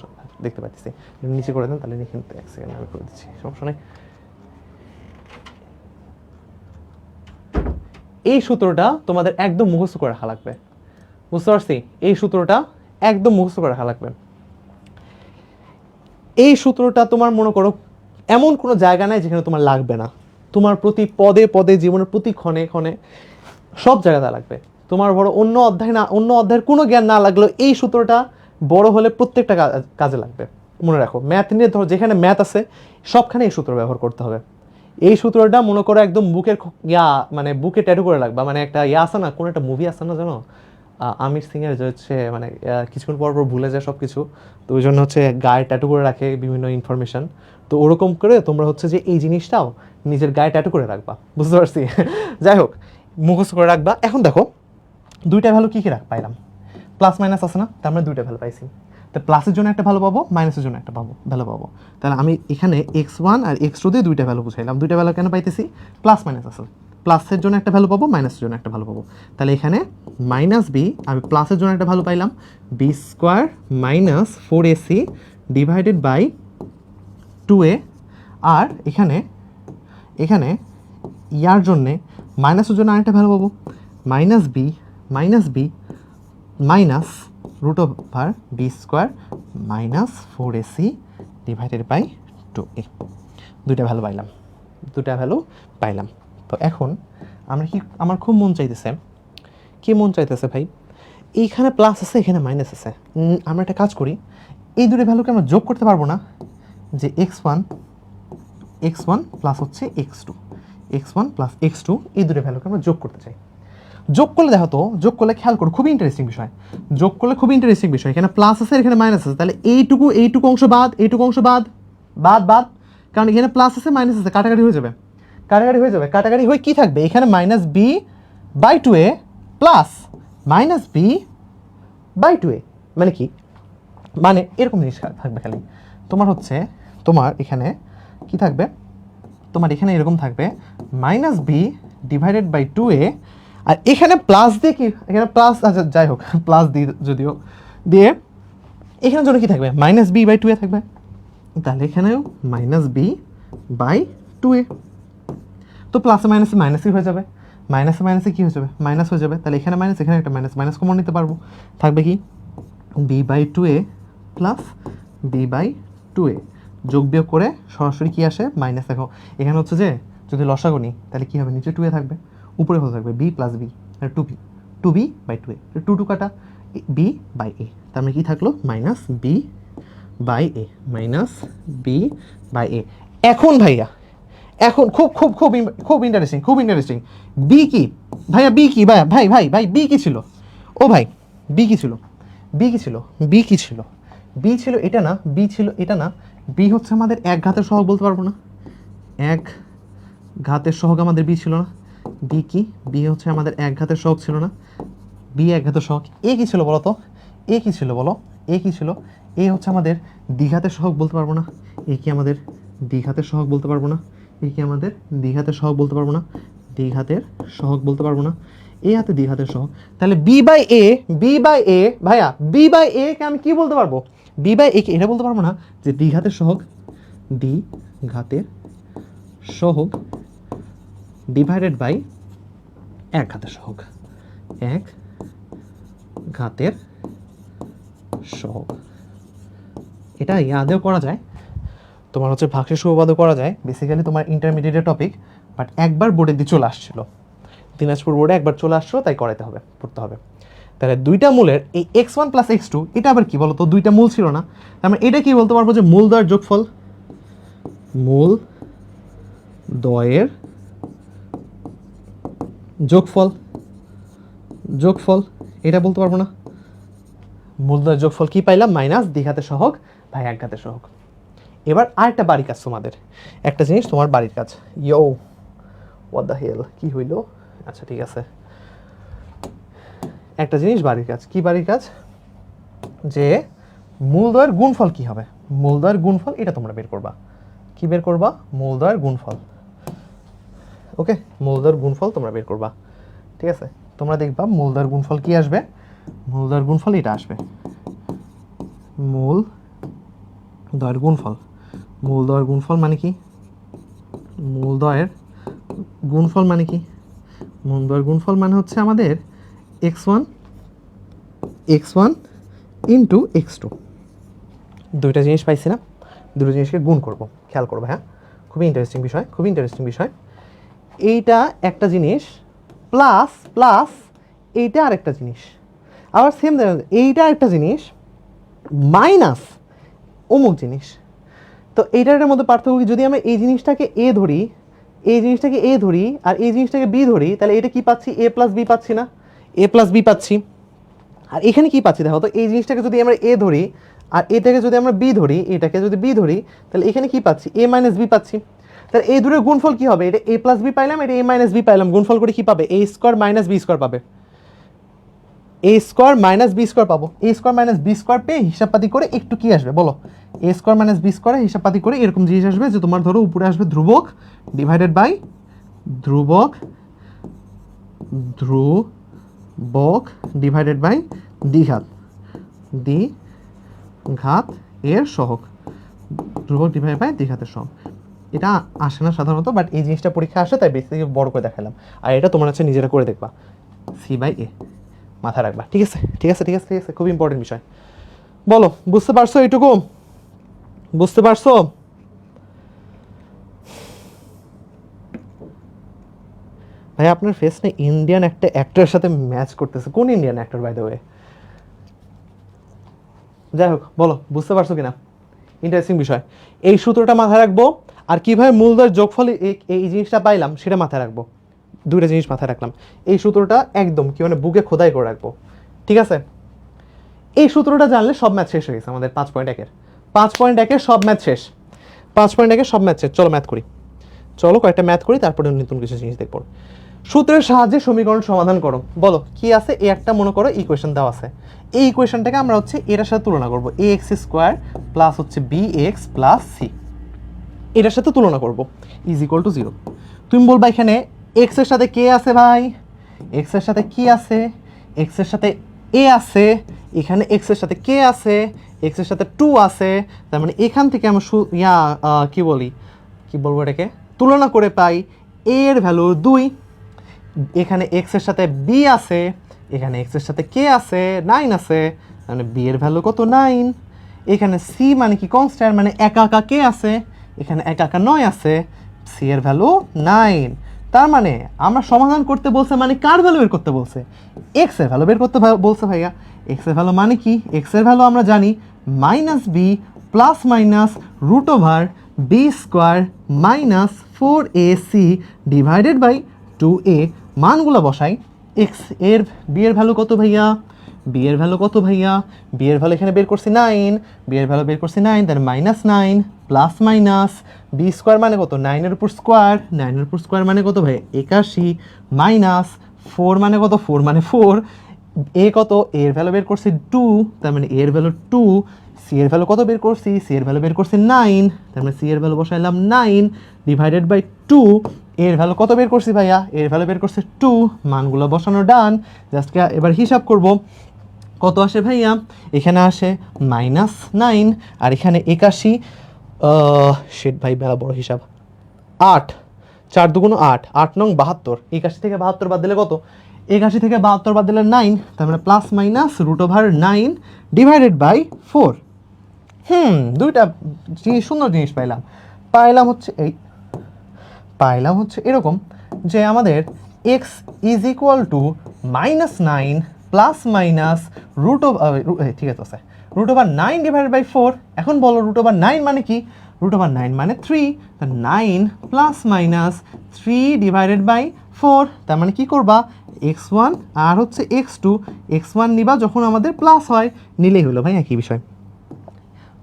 A: দেখতে পাচ্ছি, নিচে করে দেন তাহলে লিখে এক সেকেন্ড আমি করে দিচ্ছি, সমস্যা নেই। এই সূত্রটা তোমাদের একদম মুখস্থ করে রাখা লাগবে। বুঝতে পারছি? এই সূত্রটা একদম মুখস্থ করে রাখা লাগবে। এই সূত্রটা তোমার মনে করো এমন কোনো জায়গা নাই যেখানে তোমার লাগবে না, তোমার প্রতি পদে পদে জীবনের প্রতি ক্ষণে ক্ষণে সব জায়গাতে লাগবে। তোমার বড় অন্য অধ্যায়ের কোনো জ্ঞান না লাগলেও এই সূত্রটা বড় হলে প্রত্যেকটা কাজে লাগবে। মনে রাখো, ম্যাথ নিয়ে ধরো যেখানে ম্যাথ আছে সবখানে এই সূত্র ব্যবহার করতে হবে। এই সূত্রটা মনে করো একদম বুকের মানে বুকে ট্যাটু করে রাখবা। মানে একটা আছে না, কোন একটা মুভি আছে না জানো, আমির সিং এর যে হচ্ছে মানে কিছুক্ষণ পর পর ভুলে যায় সব কিছু, তো ওই জন্য হচ্ছে গায়ে ট্যাটু করে রাখে বিভিন্ন ইনফরমেশন। তো ওরকম করে তোমরা হচ্ছে যে এই জিনিসটাও নিজের গায়ে ট্যাটু করে রাখবা। বুঝতে পারছি? যাই হোক, মুখস্থ করে রাখবা। এখন দেখো দুইটা ভ্যালু কী কী পাইলাম? প্লাস মাইনাস আছে না, তার মানে দুইটা ভ্যালু পাইছি। তো প্লাসের জন্য একটা ভ্যালু পাবো, মাইনাসের জন্য একটা ভ্যালু পাবো। তাহলে আমি এখানে x1 আর x2 দিয়ে দুইটা ভ্যালু বুঝাইলাম। দুইটা ভ্যালু কেন পাইতেছি? প্লাস মাইনাস আছে, প্লাসের জন্য একটা ভ্যালু পাবো, মাইনাসের জন্য একটা ভ্যালু পাবো। তাহলে এখানে মাইনাস বি, আমি প্লাসের জন্য একটা ভ্যালু পাইলাম b² minus 4ac divided by 2a। আর এখানে ইয়ার জন্যে মাইনাসের জন্য আরেকটা ভ্যালু পাবো, minus b minus root over B square minus 4ac divided by 2a। দুইটা ভ্যালু পাইলাম। তো এখন আমার খুব মন চাইতেছে, কি মন চাইতেছে ভাই, এইখানে প্লাস আছে, এখানে মাইনাস আছে। আমরা একটা কাজ করি, এই দুটো ভ্যালুকে আমরা যোগ করতে পারবো না, যে x1 প্লাস হচ্ছে x2 প্লাস x2 এই দুটো ভ্যালুকে আমরা যোগ করতে চাই। যোগ করলে দেখো তো, যোগ করলে খেয়াল করো, খুবই ইন্টারেস্টিং বিষয়। এখানে প্লাস আছে, এখানে মাইনাস আছে, তাহলে এইটুকু অংশ বাদ, কারণ এখানে প্লাস আছে মাইনাস আছে, কাটাকাটি হয়ে যাবে। কাটাকাটি হয়ে কি থাকবে, এখানে minus b by 2a plus minus b by 2a, মানে কি, মানে এরকম জিনিস থাকবে। খালি তোমার এখানে কি থাকবে, তোমার এখানে এরকম থাকবে minus b divided by 2a, আর এখানে প্লাস দিয়ে কি, এখানে প্লাস, আচ্ছা যাই হোক, প্লাস দিয়ে যদিও দিয়ে এখানে জন্য কি থাকবে, মাইনাস বি বাই 2a থাকবে। তাহলে এখানেও মাইনাস বি বাই 2a। তো প্লাসে মাইনাসে মাইনাসই হয়ে যাবে, মাইনাসে কি হয়ে যাবে, মাইনাস হয়ে যাবে। তাহলে এখানে মাইনাস, এখানে একটা মাইনাস কমন নিতে পারবো, থাকবে কি B by 2a plus B by 2a। যোগ বিয়োগ করে সরাসরি কি আসে, মাইনাস। দেখো এখানে হচ্ছে যে যদি লসাগু নিই তাহলে কি হবে, নিচে 2a থাকবে, উপরে হয়ে থাকবে বি প্লাস বি, আর 2b বাই 2a, 2 কাটা বি বাই এ, তার মানে কি থাকলো মাইনাস বি বাই এ। এখন ভাইয়া, এখন খুব ইন্টারেস্টিং বি কি ভাইয়া, বি কি ছিল, ও ভাই বি কি ছিল, এটা না, বি হচ্ছে আমাদের এক ঘাতের সহগ, বলতে পারবো না, এক ঘাতের সহগ আমাদের বি ছিল না। বি হচ্ছে আমাদের এক ঘাতের সহগ ছিল না, বি এক ঘাতের সহগ। এ কি ছিল বলো তো, এ কি ছিল, এ হচ্ছে আমাদের দ্বিঘাতের সহগ, বলতে পারবো না। এ কি আমাদের দ্বিঘাতের সহগ, বলতে পারবো না। দ্বিঘাতের সহগ বলতে পারবো না। এ হাতে দ্বিঘাতের সহগ, তাহলে বি বাই এ ভাইয়া, বি বাই এ কে আমি কি বলতে পারবো, বি বাই এ কে এটা বলতে পারবো না যে দ্বিঘাতের সহগ ডিভাইডেড বাই এক ঘাতের সহগ। এটা ইয়াদেও করা যায়, তোমার হচ্ছে ভাগশেষ উপপাদ্য করা যায়, বেসিক্যালি তোমার ইন্টারমিডিয়েটের টপিক, বাট একবার বোর্ডে দিয়ে চলে আসছিল, দিনাজপুর বোর্ডে একবার চলে আসছো, তাই পড়তে হবে। তাহলে দুইটা মূলের এই x1 প্লাস x2, এটা আবার কি বলতো, দুইটা মূল ছিল না, আমরা এটা কি বলতে পারবো, যে মূল দ্বয়ের যোগফল, এটা বলতে পারবো না। মূলদ্বয়ের যোগফল কি পাইলাম, মাইনাস দ্বিঘাতের সহগ ভাই এক ঘাতের সহগ। এবার আরেকটা বাড়ির কাজ তোমাদের, একটা জিনিস তোমার বাড়ির কাজ, হোয়াট দ্য হেল, কি হইলো, আচ্ছা ঠিক আছে, একটা জিনিস বাড়ির কাজ, কি বাড়ির কাজ, যে মূলদ্বয়ের গুণফল কি হবে, এটা তোমরা বের করবা, কি বের করবা, মূলদ্বয়ের গুণফল। ওকে, মূলদ্বয়ের গুণফল তোমরা বের করবা, ঠিক আছে। তোমরা দেখবা মূলদ্বয়ের গুণফল কি আসবে, মূলদ্বয়ের গুণফল এটা আসবে, মূলদ্বয়ের গুণফল মানে কি, মূলদ্বয়ের গুণফল মানে হচ্ছে আমাদের x1 ইন্টু x2, দুইটা জিনিস পাইছি না, দুটো জিনিসকে গুণ করব, খেয়াল করবো, হ্যাঁ, খুবই ইন্টারেস্টিং বিষয়। এইটা একটা জিনিস, প্লাস এইটা আরেকটা জিনিস, আবার সেম এইটা একটা জিনিস, মাইনাস অমুক জিনিস। তো এইটার মধ্যে পার্থক্য কি, যদি আমরা এই জিনিসটাকে এ ধরি, আর এই জিনিসটাকে বি ধরি, তাহলে এটা কি পাচ্ছি, এ প্লাস বি পাচ্ছি না, পাচ্ছি। আর এখানে কি পাচ্ছি দেখো তো, এই জিনিসটাকে যদি আমরা এ ধরি আর এটাকে যদি আমরা বি ধরি, তাহলে এখানে কি পাচ্ছি, এ মাইনাস বি পাচ্ছি। তাহলে এই দুটোর গুণফল কি হবে, এটা এ প্লাস বি পাইলাম, এটা এ মাইনাস বি পাইলাম, গুণফল করে কি পাবে, এ স্কোয়ার মাইনাস বি স্কোয়ার পাবে, পাবো। এ স্কোয়ার মাইনাস বি স্কোয়ার পেয়ে হিসাবপাতি করে একটু কি আসবে বলো, এ স্কোয়ার মাইনাস বি স্কোয়ারে হিসাবপাতি করে এরকম জিনিস আসবে, যে তোমার ধরো উপরে আসবে ধ্রুবক ডিভাইডেড বাই ধ্রুবক ডিভাইডেড বাই দ্বিঘাত এর সহগ, ধ্রুবক ডিভাইডেড বাই দ্বিঘাতের সহগ। এটা আসে না সাধারণত, বাট এই জিনিসটা পরীক্ষা আসে, তাই বেসিক্যালি বড় করে দেখালাম। আর এটা তোমরা হচ্ছে নিজেরা করে দেখবা, সি বাই এ মাথায় রাখবা, ঠিক আছে ঠিক আছে ঠিক আছে ঠিক আছে, খুব ইম্পর্টেন্ট বিষয়। বলো বুঝতে পারছো এইটুকু? বুঝতে পারছো? ভাই আপনার ফেস না ইন্ডিয়ান একটা অ্যাক্টরের সাথে ম্যাচ করতেছে। কোন Indian actor by the way? যাই হোক বলো বুঝতে পারছো কিনা, ইন্টারেস্টিং বিষয়। এই সূত্রটা মাথায় রাখবো, আর কীভাবে মূলদয়ের যোগফল এই জিনিসটা পাইলাম সেটা মাথায় রাখবো। দুইটা জিনিস মাথায় রাখলাম, এই সূত্রটা একদম কি মানে বুকে খোদাই করে রাখবো, ঠিক আছে? এই সূত্রটা জানলে সব ম্যাথ শেষ হয়ে গেছে আমাদের 5.1-এর। 5.1-এর সব ম্যাথ শেষ, 5.1-এর সব ম্যাথ শেষ। চলো ম্যাথ করি, চলো কয়েকটা ম্যাথ করি, তারপরে নতুন কিছু জিনিস দেখবো। সূত্রের সাহায্যে সমীকরণ সমাধান করো। বলো কি আছে? এ একটা মনে করো ইকুয়েশন দেওয়া আছে, এই ইকুয়েশনটাকে আমরা হচ্ছে এটার সাথে তুলনা করবো, এ এক্স স্কোয়ার প্লাস হচ্ছে বি এক্স প্লাস সি, এটার সাথে তুলনা করবো, ইজ ইকুয়াল টু 0। তুমি বলবা এখানে এক্স এর সাথে কে আছে ভাই? এক্স এর সাথে কি আছে? এক্স এর সাথে এ আছে, এখানে এক্স এর সাথে কে আছে? এক্স এর সাথে 2 আছে। তার মানে এখান থেকে আমরা কি বলবো এটাকে, তুলনা করে পাই এ এর ভ্যালু 2। এখানে এক্স এর সাথে বি আছে, এখানে এক্স এর সাথে কে আছে? 9 আছে, মানে বি এর ভ্যালু কত? 9। এখানে সি মানে কি? কনস্ট্যান্ট, মানে একা একা কে আছে? এখানে একা একা 9 আছে, সি এর ভ্যালু 9। তার মানে আমরা সমাধান করতে বলছে, মানে কার ভ্যালু বের করতে বলছে? এক্স এর ভ্যালু বের করতে বলছে ভাইয়া। এক্স এর ভ্যালু মানে কি? এক্স এর ভ্যালু আমরা জানি minus B plus minus root over B square minus 4ac divided by 2a। মানগুলো বসাই, এক্স এর বি এর ভ্যালু কত ভাইয়া? বি এর ভ্যালু কত ভাইয়া? বি এর ভ্যালু এখানে বের করছি 9, বি এর ভ্যালু বের করছি 9, then minus 9 plus minus b square মানে কত? 9 এর উপর স্কোয়ার, 9 এর উপর স্কোয়ার মানে কত ভাই? 81 মাইনাস 4 মানে কত? 4 মানে 4, এ কত? এর ভ্যালু বের করছি 2, তার মানে এর ভ্যালু 2। সি এর ভ্যালু কত বের করছি? সি এর ভ্যালু বের করছি 9, তার মানে সি এর ভ্যালু বসাইলাম 9 ডিভাইডেড বাই 2। এর ভ্যালু কত বের করছি ভাইয়া? এর ভ্যালু বের করছি 2। মানগুলো বসানো ডান। জাস্ট এবার হিসাব করব, কত আসে ভাইয়া? এখানে আসে -9, আর এখানে 81, শিট ভাই বেলা বড় হিসাব, 8, 4 দুগুণ 8, 8 নং 72, 81 থেকে 72 বাদ দিলে কত? 81 থেকে 72 বাদ দিলে 9, তার মানে plus minus root over 9 divided by 4। দুইটা জিনিস, সুন্দর জিনিস পাইলাম হচ্ছে এরকম যে আমাদের x is equal to -9 plus minus root over, ঠিক আছে, রুট ওভার 9 ডিভাইডেড বাই 4। এখন বলো রুট ওভার 9 মানে কি? রুট ওভার 9 মানে 3, 9 প্লাস মাইনাস 3 ডিভাইডেড বাই 4। তার মানে কি করবা? x1 আর হচ্ছে x2, x1 নিবা যখন আমাদের প্লাস হয়, নিলেই হলো ভাই, একই বিষয়,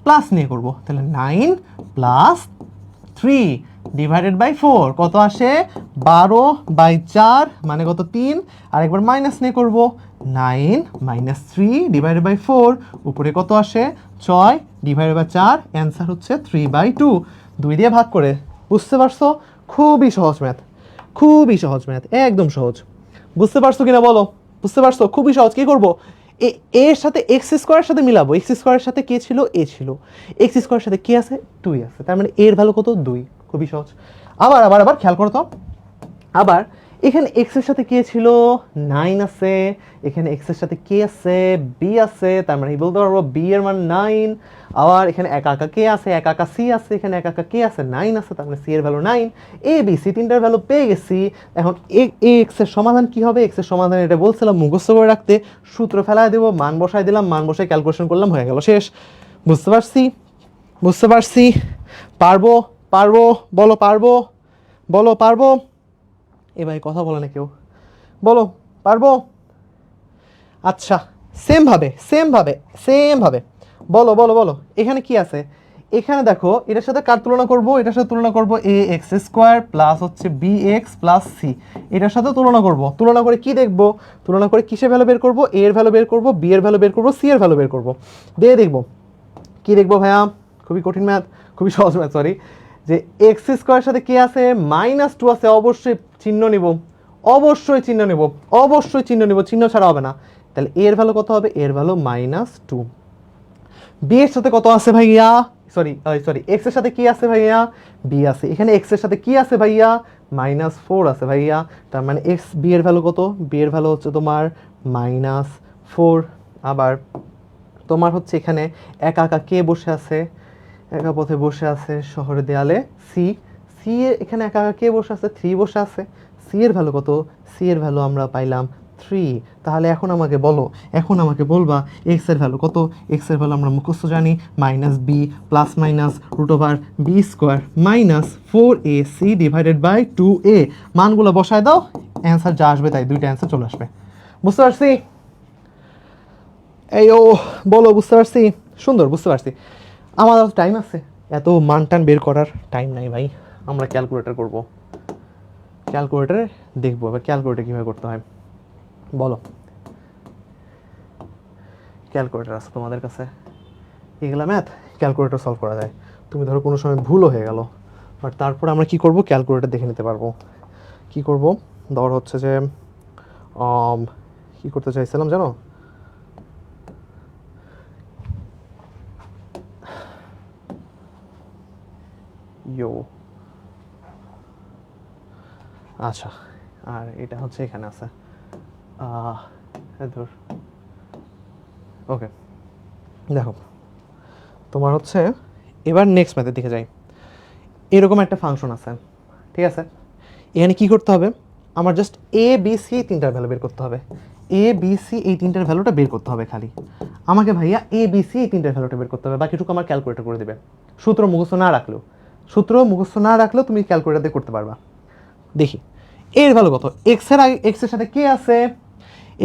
A: প্লাস নিয়ে করব। তাহলে 9 প্লাস 3 ডিভাইডেড বাই 4 কত আসে? 12/4 মানে কত? 3। আর একবার মাইনাস নিয়ে করব, 9 মাইনাস 3 ডিভাইডেড বাই 4 উপরে কত আসে? 6 ডিভাইডেড বাই 4, অ্যান্সার হচ্ছে 3/2। 2 দিয়ে ভাগ করে। বুঝতে পারছো? খুবই সহজ ম্যাথ, খুবই সহজ ম্যাথ, একদম সহজ। বুঝতে পারছো কিনা বলো? বুঝতে পারছো? খুবই সহজ। কি করব? এর সাথে এক্স স্কোয়ারের সাথে মিলাবো, এক্স স্কোয়ারের সাথে কে ছিল? এ ছিল, এক্স স্কোয়ারের সাথে কে আছে? 2 আছে, তার মানে এর ভ্যালু কত? 2। খুবই সহজ। আবার খেয়াল করো তো, আবার এখানে এক্স এর সাথে কে ছিল? 9 আছে, এখানে এক্স এর সাথে কে আছে? বি আছে, তার মানে বলতে পারবো বি এর মান 9। আবার এখানে একা একা কে আছে? একা একা সি আছে, এখানে একা একা কে আছে? 9 আছে, তার মানে সি এর ভ্যালু 9। এ বি সি তিনটার ভ্যালু পেয়ে গেছি। এখন এক্স এর সমাধান কি হবে? এক্স এর সমাধান এটা বলছিলাম মুখস্থ করে রাখতে, সূত্র ফেলায় দেবো, মান বসাই দিলাম, মান বসাই ক্যালকুলেশন করলাম, হয়ে গেল, শেষ। বুঝতে পারছি? পারবো? বলো পারবো? এ ভাই কথা বলে না কেউ, বলো পারবো? আচ্ছা, সেম ভাবে বলো এখানে কি আছে? এখানে দেখো, এটার সাথে কার তুলনা করব? এটার সাথে তুলনা করব এ এক্স স্কোয়ার প্লাস হচ্ছে বি এক্স প্লাস সি, এটার সাথে তুলনা করব। তুলনা করে কি দেখবো? তুলনা করে কিসের ভ্যালু বের করব? এ এর ভ্যালু বের করব, বি এর ভ্যালু বের করব, সি এর ভ্যালু বের করব, দিয়ে দেখবো কি দেখবো ভাইয়া? খুবই কঠিন ম্যাথ, খুবই সহজ ম্যাথ, সরি। যে এক্স স্কোয়ারের সাথে কি আছে? -2 আছে, অবশ্যই চিহ্ন নিব, চিহ্ন ছাড়া হবে না। তাহলে এর ভ্যালু কত হবে? এর ভ্যালু -2। বি এর সাথে কত আছে ভাইয়া? সরি, এক্স এর সাথে কি আছে ভাইয়া? বি আছে। এখানে এক্স এর সাথে কি আছে ভাইয়া? -4 আছে ভাইয়া, তার মানে এক্স বি এর ভ্যালু কত? বি এর ভ্যালু হচ্ছে তোমার -4। আবার তোমার হচ্ছে এখানে একা একা কে বসে আছে? একা পথে বসে আছে শহরের দেয়ালে সি। সি এর এখানে একা একা কে বসে আছে? 3 বসে আছে। সি এর ভ্যালু কত? সি এর ভ্যালু আমরা পাইলাম 3। তাহলে এখন আমাকে বলো, এখন আমাকে বলবা এক্স এর ভ্যালু কত? এক্স এর ভ্যালু আমরা মুখস্থ জানি, -b plus minus √b² -4ac divided by 2a। মানগুলো বসায় দাও, অ্যান্সার যা আসবে তাই, দুইটা অ্যান্সার চলে আসবে। বুঝতে পারছি? এই ও বলো, বুঝতে পারছি? সুন্দর, বুঝতে পারছি। আমার টাইম আছে, এত মান টান বের করার টাইম নাই ভাই। আমরা ক্যালকুলেটর করব, ক্যালকুলেটারে দেখবো এবার ক্যালকুলেটর কীভাবে করতে হয়। বলো, ক্যালকুলেটর আছে তোমাদের কাছে? এগুলা ম্যাথ ক্যালকুলেটর সলভ করা যায়। তুমি ধরো কোনো সময় ভুলও হয়ে গেল, বাট তারপর আমরা কি করব? ক্যালকুলেটর দেখে নিতে পারবো। কি করব? ধর হচ্ছে যে কি করতে চাইছিলাম জানো? ইয়ো, আচ্ছা, আর এটা হচ্ছে এখানে আছে ধর। ওকে, দেখো তোমার হচ্ছে এবার নেক্সট ম্যাথের দিকে যাই। এরকম একটা ফাংশন আছে, ঠিক আছে? এখানে কি করতে হবে? আমার জাস্ট এ বি সি তিনটার ভ্যালু বের করতে হবে। এ বি সি এই তিনটার ভ্যালুটা বের করতে হবে খালি আমাকে ভাইয়া। এ বি সি এই তিনটার ভ্যালুটা বের করতে হবে, বাকিটুকু আমার ক্যালকুলেটর করে দেবে। সূত্র মুখস্থ না রাখলেও তুমি ক্যালকুলেটর দিয়ে করতে পারবা। দেখি এর ভ্যালু কত? এক্স এর আগে এক্স এর সাথে কে আছে?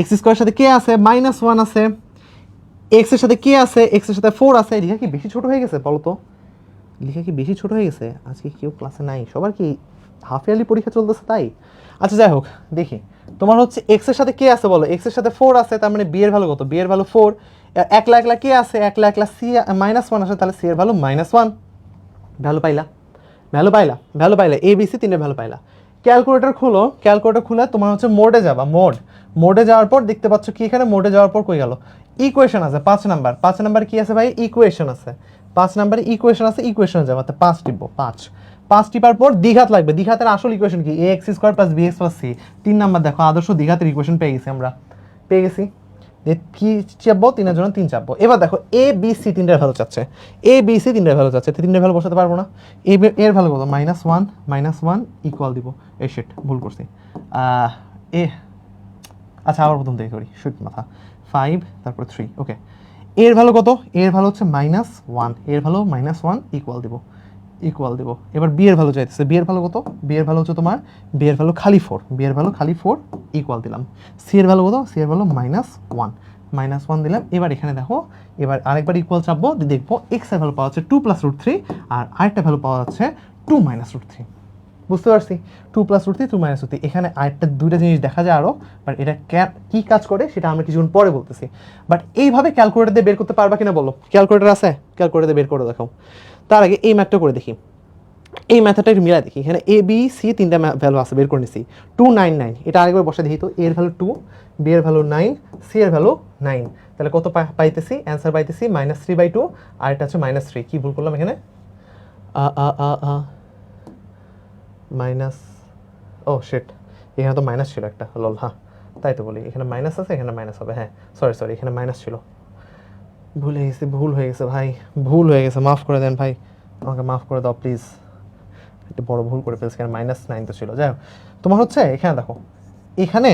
A: এক্স স্কোয়ারের সাথে কে আছে? -1 আছে। এক্স এর সাথে কে আছে? এক্স এর সাথে 4 আছে। লেখা কি বেশি ছোট হয়ে গেছে বলো তো? লেখা কি বেশি ছোট হয়ে গেছে? আজকে কেউ ক্লাসে নাই, সবার কি হাফ ইয়ারলি পরীক্ষা চলতেছে তাই? আচ্ছা যাই হোক, দেখি তোমার হচ্ছে এক্স এর সাথে কে আছে বলো? এক্স এর সাথে 4 আছে, তার মানে বি এর ভ্যালু কত? বি এর ভ্যালু 4। একলা একলা কে আছে? একলা একলা সি -1 আছে, তাহলে সি এর ভ্যালু -1। ভ্যালু পাইলা, ভ্যালু পাইলা, ভ্যালু পাইলা, এ বি সি তিনটে ভ্যালু পাইলা। ক্যালকুলেটর খুলো, ক্যালকুলেটর খুলে তোমার হচ্ছে মোডে যাবা। মোডে যাওয়ার পর দেখতে পাচ্ছ কি এখানে? মোডে যাওয়ার পর কই গেল? ইকুয়েশন আছে 5 নাম্বার। 5 নাম্বার কি আছে ভাই? ইকুয়েশন আছে। 5 নাম্বারে ইকুয়েশন আছে, ইকুয়েশনে যাবো। 5 টিপবো, 5 টিপার পর দ্বিঘাত লাগবে। দ্বিঘাতের আসল ইকুয়েশন কি? A x square plus b x plus c. 3 number দেখো, আদর্শ দ্বিঘাতের ইকুয়েশন পেয়ে গেছি আমরা, পেয়ে গেছি। কি চাপবো? 3 এর জন্য 3 চাপবো। এবার দেখো এ বি সি তিনটার ভ্যালু চাচ্ছে, এ বি সি তিনটার ভ্যালু চাচ্ছে, তিনটার ভ্যালু বসাতে পারবো না। এর ভ্যালু কত? -1 ইকুয়াল দিব। এই শিট, ভুল করছি। এ আচ্ছা, আবার প্রথম থেকে করি, শিট মাথা। 5 তারপর 3। ওকে, এর ভ্যালু কত? এর ভ্যালু হচ্ছে -1, এর ভ্যালু -1 ইকুয়াল দিব, ইকুয়াল দিব। এবার বি এর ভ্যালু চাইতেছে। বি এর ভ্যালু কত? বি এর ভ্যালু হচ্ছে তোমার, বি এর ভ্যালু খালি 4, বি এর ভ্যালু খালি 4 ইকুয়াল দিলাম। সি এর ভ্যালু কত? সি এর ভ্যালু -1 দিলাম। এবার এখানে দেখো, এবার আরেকবার ইকুয়াল চাপবো, দেখবো এক্স এর ভ্যালু পাওয়া যাচ্ছে 2 + √3, আর আরেকটা ভ্যালু পাওয়া যাচ্ছে 2 - √3। বুঝতে পারছি? 2 + √3, 2 - √3। এখানে আরেকটা দুইটা জিনিস দেখা যায় আরও, বাট এটা কি কাজ করে সেটা আমরা কিছুক্ষণ পরে বলতেছি। বাট এইভাবে ক্যালকুলেটর দিয়ে বের করতে পারবা কিনা বলো? ক্যালকুলেটর আছে? ক্যালকুলেটর দিয়ে বের করে দেখাও। তার আগে এই ম্যাথটা করে দেখি, এই ম্যাথটা একটু মিলাই দেখি। এখানে এ বি সি তিনটা ভ্যালু আছে, বের করে নিছি। 299, এটা আরেকবার বসে দেখি তো। এর ভ্যালু 2, বি এর ভ্যালু 9, সি এর ভ্যালু 9। তাহলে কত পাইতেছি? অ্যান্সার পাইতেছি -3/2, আর এটা হচ্ছে -3। কি ভুল করলাম এখানে? মাইনাস, ও শিট, এখানে তো মাইনাস ছিল একটা, লল। হ্যাঁ, তাই তো বলি, এখানে মাইনাস আছে, এখানে মাইনাস হবে। হ্যাঁ, সরি, এখানে মাইনাস ছিল। ভুল হয়ে গেছে ভাই, ভুল হয়ে গেছে, মাফ করে দেন ভাই, আমাকে মাফ করে দাও প্লিজ। একটা বড় ভুল করে ফেলছি, এখানে -9 তো ছিল। যাই হোক, তোমার হচ্ছে এখানে দেখো, এখানে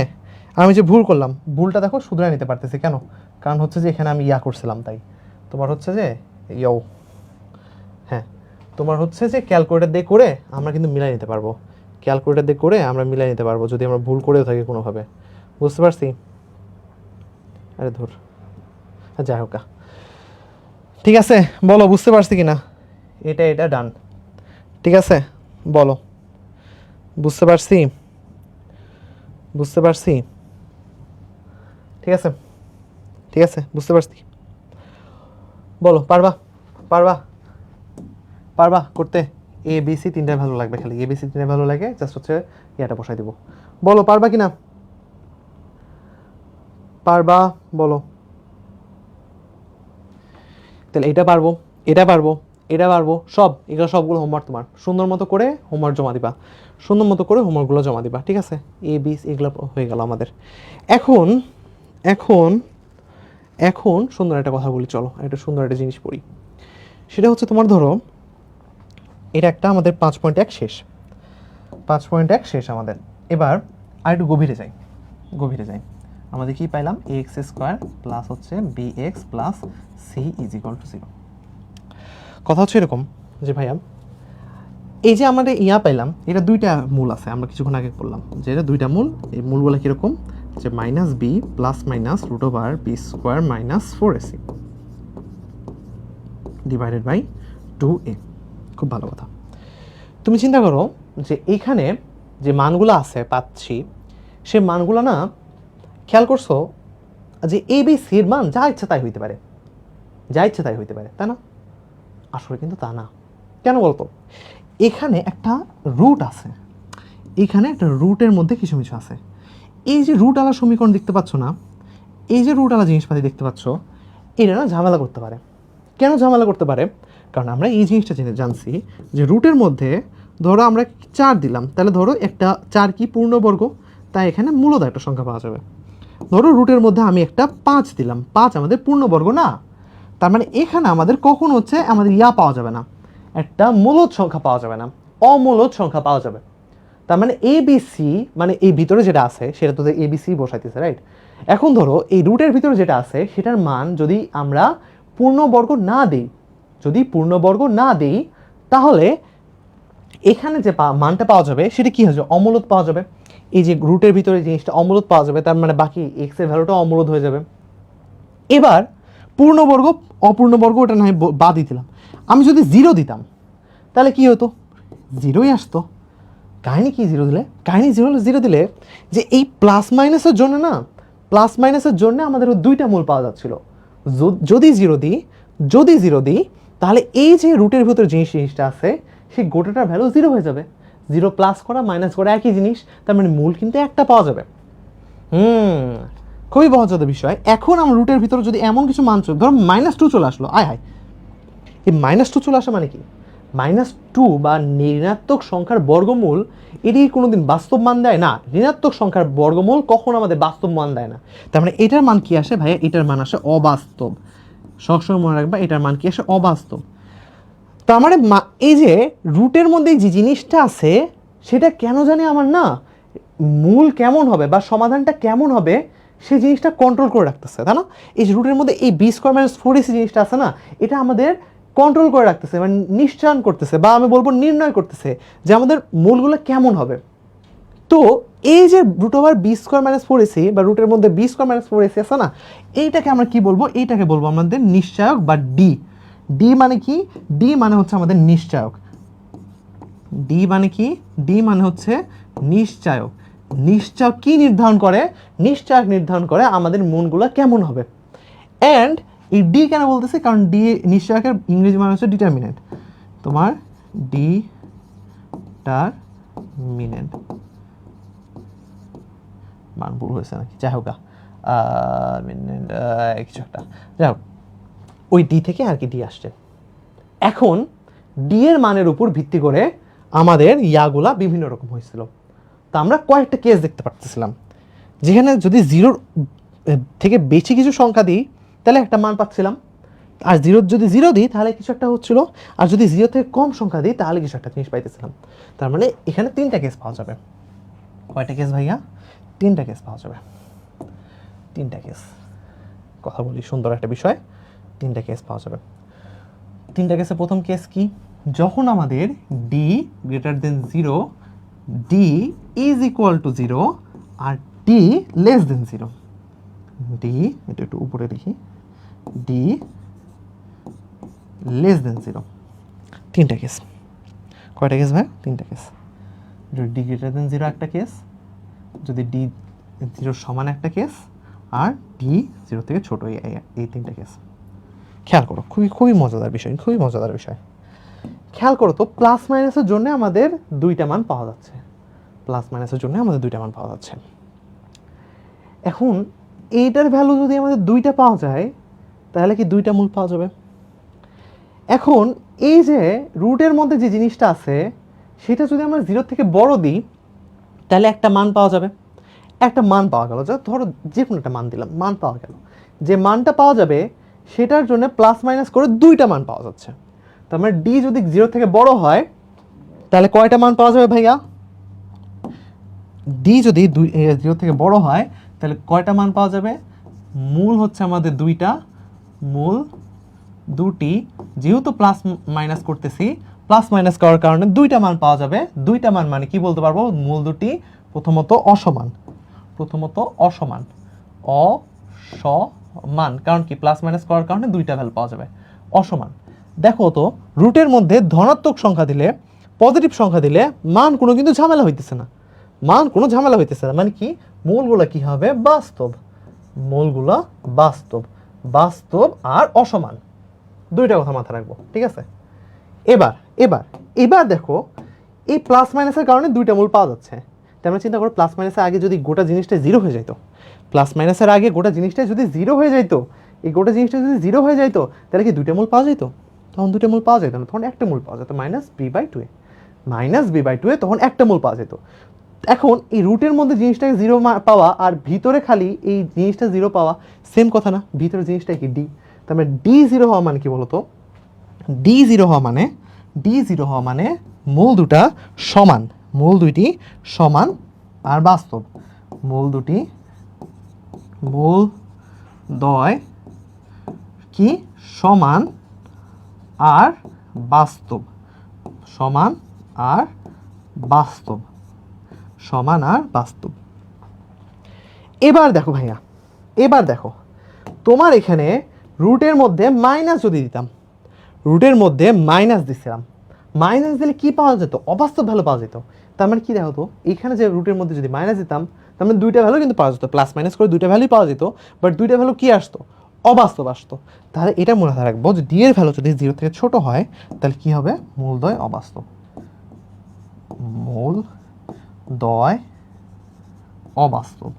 A: আমি যে ভুল করলাম, ভুলটা দেখো শুধরাই নিতে পারতেছি। কেন? কারণ হচ্ছে যে এখানে আমি করছিলাম, তাই তোমার হচ্ছে যে হ্যাঁ, তোমার হচ্ছে যে ক্যালকুলেটর দিয়ে করে আমরা কিন্তু মিলাই নিতে পারবো। ক্যালকুলেটর দিয়ে করে আমরা মিলাই নিতে পারবো যদি আমরা ভুল করেও থাকি কোনোভাবে। বুঝতে পারছি? আরে ধর, যাই হোক, ঠিক আছে, বলো বুঝতে পারছি কি না? এটা ডান, ঠিক আছে, বলো বুঝতে পারছি, বুঝতে পারছি, ঠিক আছে, ঠিক আছে, বুঝতে পারছি। বলো, পারবা? পারবা? পারবা করতে? এ বি সি তিনটা ভ্যালু লাগবে, খালি এ বি সি তিনটা ভ্যালু লাগে, জাস্ট হচ্ছে ইয়াটা বসাই দিব। বলো পারবা কি না? পারবা? বলো। তাহলে এটা পারবো, এটা পারবো, এটা পারবো সব, এগুলো সবগুলো হোমওয়ার্ক তোমার, সুন্দর মতো করে হোমওয়ার্ক জমা দিবা, সুন্দর মতো করে হোমওয়ার্কগুলো জমা দিবা, ঠিক আছে? এ বি এগুলো হয়ে গেল আমাদের। এখন এখন এখন সুন্দর একটা কথা বলি, চলো একটা সুন্দর একটা জিনিস পড়ি। সেটা হচ্ছে তোমার ধরো এটা একটা আমাদের 5.1 শেষ, 5.1 শেষ আমাদের। এবার আর একটু গভীরে যাই, গভীরে যাই। আমাদের কি পাইলাম? এক্স স্কোয়ার প্লাস হচ্ছে b x plus c is equal to 0। কথা হচ্ছে এরকম যে ভাইয়া এই যে আমাদের ইয়া পাইলাম, এটা দুইটা মূল আছে, আমরা কিছুক্ষণ আগে বললাম যে এটা দুইটা মূল। এই মূলগুলো কীরকম? যে minus B plus minus root over B square minus 4ac divided by 2a। খুব ভালো কথা। তুমি চিন্তা করো যে এইখানে যে মানগুলো আছে পাচ্ছি, সে মানগুলো না, খেয়াল করছো যে এ বি সির মান যা ইচ্ছা তাই হইতে পারে, যা ইচ্ছা তাই হইতে পারে, তাই না? আসলে কিন্তু তা না। কেন বলতো? এখানে একটা রুট আছে, এখানে একটা রুটের মধ্যে কিছু কিছু আছে। এই যে রুট আলা সমীকরণ দেখতে পাচ্ছ না, এই যে রুট আলা জিনিসপাতি দেখতে পাচ্ছ, এটা না ঝামেলা করতে পারে। কেন ঝামেলা করতে পারে? কারণ আমরা এই জিনিসটা জানছি যে রুটের মধ্যে ধরো আমরা 4 দিলাম, তাহলে ধরো একটা 4 কি পূর্ণবর্গ, তাই এখানে মূলত একটা সংখ্যা পাওয়া যাবে। ধরো রুটের মধ্যে আমি একটা 5 দিলাম, 5 আমাদের পূর্ণবর্গ না, তার মানে এখানে আমাদের কখন হচ্ছে আমাদের ইয়া পাওয়া যাবে না, একটা মূলদ সংখ্যা পাওয়া যাবে না, অমূলদ সংখ্যা পাওয়া যাবে। তার মানে এ বি সি, মানে এই ভিতরে যেটা আছে সেটা তো এ বি সি বসাইতেছে, রাইট? এখন ধরো এই রুটের ভিতরে যেটা আছে সেটার মান যদি আমরা পূর্ণবর্গ না দিই, যদি পূর্ণবর্গ না দিই, তাহলে এখানে যে মানটা পাওয়া যাবে সেটা কি হয়ে যাবে? অমূলদ পাওয়া যাবে। এই যে রুটের ভিতরে জিনিসটা অমূলদ পাওয়া যাবে, তার মানে বাকি এক্স এর ভ্যালুটা অমূলদ হয়ে যাবে। এবার পূর্ণবর্গ অপূর্ণবর্গ ওটা না বাদই দিলাম, আমি যদি 0 দিতাম তাহলে কি হতো? 0ই আসতো। কাহিনি কি 0 দিলে? কাহিনি 0 দিলে যে এই প্লাস মাইনাসের জন্য না, প্লাস মাইনাসের জন্য আমাদের দুইটা মূল পাওয়া যাচ্ছিল। যদি 0 দিই, যদি 0 দিই, তাহলে এই যে রুটের ভিতরে জিনিসটা আছে সেই গোটাটার ভ্যালু 0 হয়ে যাবে। 0 প্লাস করা মাইনাস করা একই জিনিস, তার মানে মূল কিন্তু একটা পাওয়া যাবে। খুবই মজাদার বিষয়। এখন আমরা রুটের ভিতরে যদি এমন কিছু মান চলে, ধরো -2 চলে আসলো, আয় হায়, এই -2 চলে আসা মানে কি? -2 বা ঋণাত্মক সংখ্যার বর্গমূল এটি কোনোদিন বাস্তব মান দেয় না। ঋণাত্মক সংখ্যার বর্গমূল কখন আমাদের বাস্তব মান দেয় না। তার মানে এটার মান কি আসে ভাইয়া? এটার মান আসে অবাস্তব। সবসময় মনে রাখবা এটার মান কি আসে? অবাস্তব। তার মানে এই যে রুটের মধ্যে যে জিনিসটা আছে সেটা কেন জানি আমার না মূল কেমন হবে বা সমাধানটা কেমন হবে সেই জিনিসটা কন্ট্রোল করে রাখতেছে, তাই না? এই যে রুটের মধ্যে এই বি স্কোয়ার মাইনাস 4ac জিনিসটা আছে না, এটা আমাদের কন্ট্রোল করে রাখতেছে, মানে নিশ্চয়ন করতেছে, বা আমি বলবো নির্ণয় করতেছে যে আমাদের মূলগুলো কেমন হবে। তো এই যে root over B square minus 4ac বা রুটের মধ্যে বি স্কোয়ার মাইনাস 4ac আছে না, এইটাকে আমরা কি বলবো? এইটাকে বলবো আমাদের নিশ্চয়ক বা ডি। ডি মানে কি? ডি মানে হচ্ছে আমাদের নিশ্চয়ক। ডি মানে কি? ডি মানে হচ্ছে নিশ্চয়ক। নিশ্চয়ক কি নির্ধারণ করে? নিশ্চয়ক নির্ধারণ করে আমাদের মূলগুলো কেমন হবে। অ্যান্ড এই ডি কেন বলতেছে? কারণ ডি নিশ্চয়কের ইংরেজি মানে হচ্ছে ডিটারমিনেন্ট। তোমার ডিটারমিনেন্ট মান ভুল হয়েছে নাকি? যাই হোক, কিছু একটা, যাই হোক, ওই ডি থেকে আর কি ডি আসছে। এখন ডি এর মানের উপর ভিত্তি করে আমাদের ইয়াগুলা বিভিন্ন রকম হয়েছিল। তা আমরা কয়েকটা কেস দেখতে পাচ্ছিলাম যেখানে যদি 0 থেকে বেশি কিছু সংখ্যা দিই তাহলে একটা মান পাচ্ছিলাম, আর যদি 0 দিই তাহলে কিছু একটা হচ্ছিল, আর যদি 0 থেকে কম সংখ্যা দিই তাহলে কিছু একটা জিনিস পাইতেছিলাম। তার মানে এখানে 3টা কেস পাওয়া যাবে। কয়টা কেস ভাইয়া? 3টা কেস পাওয়া যাবে। 3টা কেস, কথা বলি সুন্দর একটা বিষয়। 3টা কেস পাওয়া যাবে। 3টা কেসে প্রথম কেস কি? যখন আমাদের D greater than 0, D is equal to 0 আর ডি লেস দেন 0। ডি, এটা একটু উপরে লিখি, ডি লেস দেন 0। 3টা কেস। কয়টা কেস ভাই? 3টা কেস। যদি ডি গ্রেটার দেন 0 একটা কেস, যদি ডি 0 সমান একটা কেস, আর ডি 0 থেকে ছোট, এই 3টা কেস। খেয়াল করো, খুবই খুবই মজাদার বিষয়, খুবই মজাদার বিষয়। খেয়াল করো তো, প্লাস মাইনাসের জন্য আমাদের 2টা মান পাওয়া যাচ্ছে। প্লাস মাইনাসের জন্য আমাদের 2টা মান পাওয়া যাচ্ছে। এখন এইটার ভ্যালু যদি আমাদের 2টা পাওয়া যায় তাহলে কি 2টা মূল পাওয়া যাবে? এখন এই যে রুটের মধ্যে যে জিনিসটা আছে সেটা যদি আমরা 0 থেকে বড় দিই তাহলে একটা মান পাওয়া যাবে, একটা মান পাওয়া গেল, ধরো যে কোনো একটা মান দিলাম, মান পাওয়া গেল। যে মানটা পাওয়া যাবে সেটার জন্য প্লাস মাইনাস করে দুইটা মান পাওয়া যাচ্ছে। তার মানে ডি যদি 0 থেকে বড় হয় তাহলে কয়টা মান পাওয়া যাবে ভাইয়া? ডি যদি 0 থেকে বড় হয় তাহলে কয়টা মান পাওয়া যাবে? মূল হচ্ছে আমাদের দুইটা, মূল দুটি, যেহেতু প্লাস মাইনাস করতেছি, প্লাস মাইনাস করার কারণে দুইটা মান পাওয়া যাবে। দুইটা মান মানে কি বলতে পারবো? মূল দুটি প্রথমত অসমান, প্রথমত অসমান, অসমান, কারণ কি প্লাস মাইনাস করার কারণে দুইটা ভ্যালু পাওয়া যাবে, অসমান। দেখো তো রুটের মধ্যে ধনাত্মক সংখ্যা দিলে, পজিটিভ সংখ্যা দিলে মান কোনো কিন্তু ঝামেলা হইতেছে না, মান কোনো ঝামেলা হইতেছে না। মানে কি মূলগুলা কি হবে? বাস্তব, মূলগুলা বাস্তব, বাস্তব আর অসমান, দুইটা কথা মাথায় রাখবো, ঠিক আছে? এবার এবার এবার দেখো এই প্লাস মাইনাসের কারণে দুইটা মূল পাওয়া যাচ্ছে। তাই আমরা চিন্তা করো প্লাস মাইনাসের আগে যদি গোটা জিনিসটা 0 হয়ে যেত, প্লাস মাইনাসের আগে গোটা জিনিসটা যদি 0 হয়ে যেত, এই গোটা জিনিসটা যদি 0 হয়ে যেত তাহলে কি দুইটা মূল পাওয়া যেত? তখন দুইটা মূল পাওয়া যেত না, তখন একটা মূল পাওয়া যেত, -b/2a, -b/2a, তখন একটা মূল পাওয়া যেত। এখন এই রুটের মধ্যে জিনিসটাকে 0 পাওয়া আর ভিতরে খালি এই জিনিসটা 0 পাওয়া সেম কথা না? ভিতরে জিনিসটা কি ডি, তার মানে ডি 0 হওয়া মানে কি বলতো? ডি 0 হওয়া মানে, ডি 0 হওয়া মানে মূল দুটা সমান, মূল দুইটি সমান আর বাস্তব, মূল দুটি, মূল দ্বয় কি সমান আর বাস্তব, সমান আর বাস্তব, সমান আর বাস্তব। এবার দেখো ভাইয়া, এবার দেখো তোমার এখানে রুটের মধ্যে মাইনাস যদি দিতাম, রুটের মধ্যে মাইনাস দিছিলাম, মাইনাস দিলে কি পাওয়া যেত? অবাস্তব ভ্যালু পাওয়া যেত। তার মানে কি দেখো তো এখানে যে রুটের মধ্যে যদি মাইনাস দিতাম তার মানে দুইটা ভ্যালু কিন্তু পাওয়া যেত, প্লাস মাইনাস করে দুইটা ভ্যালুই পাওয়া যেত, বাট দুইটা ভ্যালু কি আসতো? অবাস্তব আসতো। তাহলে এটা মনে রাখবো যে ডি এর ভ্যালু যদি 0 থেকে ছোট হয় তাহলে কি হবে? মূলদ্বয় অবাস্তব, মূল দ্বয় অবাস্তব,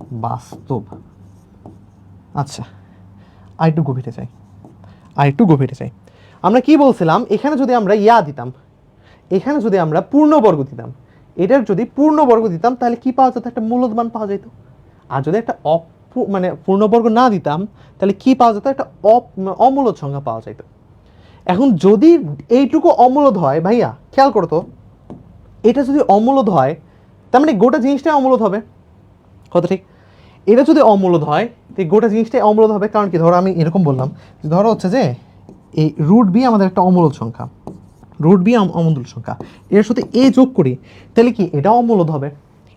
A: অবাস্তব। আচ্ছা আর একটু গভীরে যাই, আর একটু গভীরে যাই। আমরা কি বলছিলাম? এখানে যদি আমরা ইয়া দিতাম, এখানে যদি আমরা পূর্ণবর্গ দিতাম, এটার যদি পূর্ণবর্গ দিতাম তাহলে কি পাওয়া যেত? একটা মূলদ মান পাওয়া যেত। আর যদি একটা মানে পূর্ণবর্গ না দিতাম তাহলে কি পাওয়া যেত? একটা অমূলদ সংখ্যা পাওয়া যেত। এখন যদি এইটুকু অমূলদ হয় ভাইয়া, খেয়াল করো তো, এটা যদি অমূলদ হয় তার মানে গোটা জিনিসটাই অমূলদ হবে, কথা ঠিক? এটা যদি অমূলদ হয় তো গোটা জিনিসটাই অমূলদ হবে। কারণ কি ধরো আমি এরকম বললাম, ধরো হচ্ছে যে এই রুট বি আমাদের একটা অমূলদ সংখ্যা, রুট বি অমূলদ সংখ্যা, এর সাথে এ যোগ করি তাহলে কি এটা অমূলদ হবে,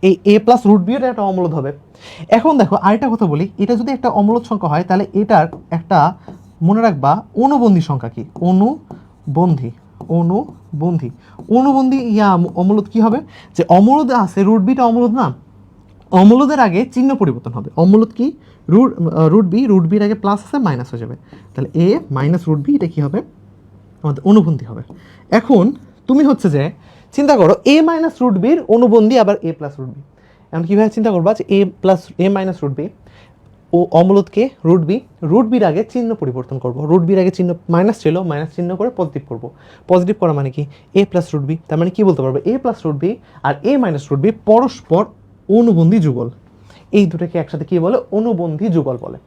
A: এই এ প্লাস রুট বি এটা একটা অমূলদ হবে। এখন দেখো আরেকটা কথা বলি, এটা যদি একটা অমূলদ সংখ্যা হয় তাহলে এটার একটা মনে রাখবা অনুবন্ধী সংখ্যা কি? অনুবন্ধী, অনুবন্ধী, অনুবন্ধী ইয়া অমূলদ কি হবে? যে অমূলদ আছে রুট বিটা অমূলদ না, অমূলদের আগে চিহ্ন পরিবর্তন হবে। অমূলদ কি? রুট বি, রুট বির আগে প্লাস আছে মাইনাস হয়ে যাবে, তাহলে এ মাইনাস রুট বি এটা কি হবে? আমাদের অনুবন্ধী হবে। এখন তুমি হচ্ছে যে চিন্তা করো এ মাইনাস রুট বির অনুবন্ধী আবার এ প্লাস রুট বি। এখন কীভাবে চিন্তা করবা যে এ প্লাস এ মাইনাস রুট বি ও অমূলদকে রুট বি, রুট বির আগে চিহ্ন পরিবর্তন করবো, রুট বির আগে চিহ্ন মাইনাস ছিল, মাইনাস চিহ্ন করে পজিটিভ করবো। পজিটিভ করা মানে কি? এ প্লাস রুট বি। তার মানে কি বলতে পারবো? এ প্লাস রুট বি আর এ মাইনাস রুট বি পরস্পর অনুবন্ধী যুগল। এই দুটোকে একসাথে কি বলে? অনুবন্ধী যুগল বলে।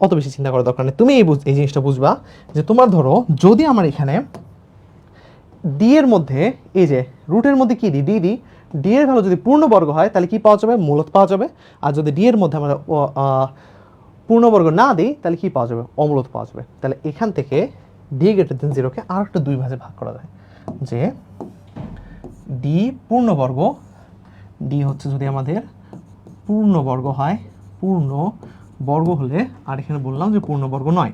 A: অত বেশি চিন্তা করার দরকার নেই, তুমি এই জিনিসটা বুঝবা যে তোমার ধরো যদি আমার এখানে ডি এর মধ্যে এই যে রুটের মধ্যে কি ডি ডি ডি এর ভ্যালু যদি পূর্ণবর্গ হয় তাহলে কি পাওয়া যাবে? মূলদ পাওয়া যাবে। আর যদি ডি এর মধ্যে আমরা পূর্ণবর্গ না দিই তাহলে কি পাওয়া যাবে? অমূলদ পাওয়া যাবে। তাহলে এখান থেকে ডি গ্রেটার দেন 0-কে আর একটা 2 ভাগে ভাগ করা যায়, যে ডি পূর্ণবর্গ, ডি হচ্ছে যদি আমাদের পূর্ণবর্গ হয়, পূর্ণবর্গ হলে, আর এখানে বললাম যে পূর্ণবর্গ নয়,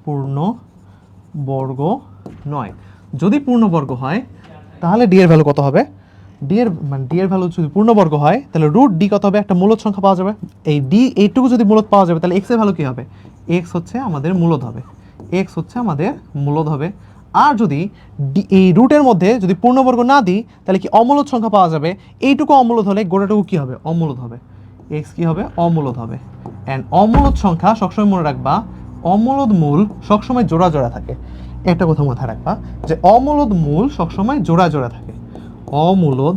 A: পূর্ণবর্গ নয়, যদি পূর্ণবর্গ হয় তাহলে ডি এর ভ্যালু কত হবে? ডি এর ভ্যালু যদি পূর্ণবর্গ হয় তাহলে রুট ডি কত হবে? একটা মূলদ সংখ্যা পাওয়া যাবে। এই ডি এইটুকু যদি মূলদ পাওয়া যাবে তাহলে এক্স এর ভ্যালু কি হবে? এক্স হচ্ছে আমাদের মূলদ হবে, এক্স হচ্ছে আমাদের মূলদ হবে। আর যদি এই রুটের মধ্যে যদি পূর্ণবর্গ না দিই তাহলে কি অমূলদ সংখ্যা পাওয়া যাবে। এইটুকু অমূলদ হলে গোটাটুকু কি হবে? অমূলদ হবে। এক্স কি হবে? অমূলদ হবে। অ্যান্ড অমূলদ সংখ্যা সবসময় মনে রাখবা, অমূলদ মূল সবসময় জোড়া জোড়া থাকে। একটা কথা মাথায় রাখবা যে অমূলদ মূল সবসময় জোড়া জোড়া থাকে। অমূলদ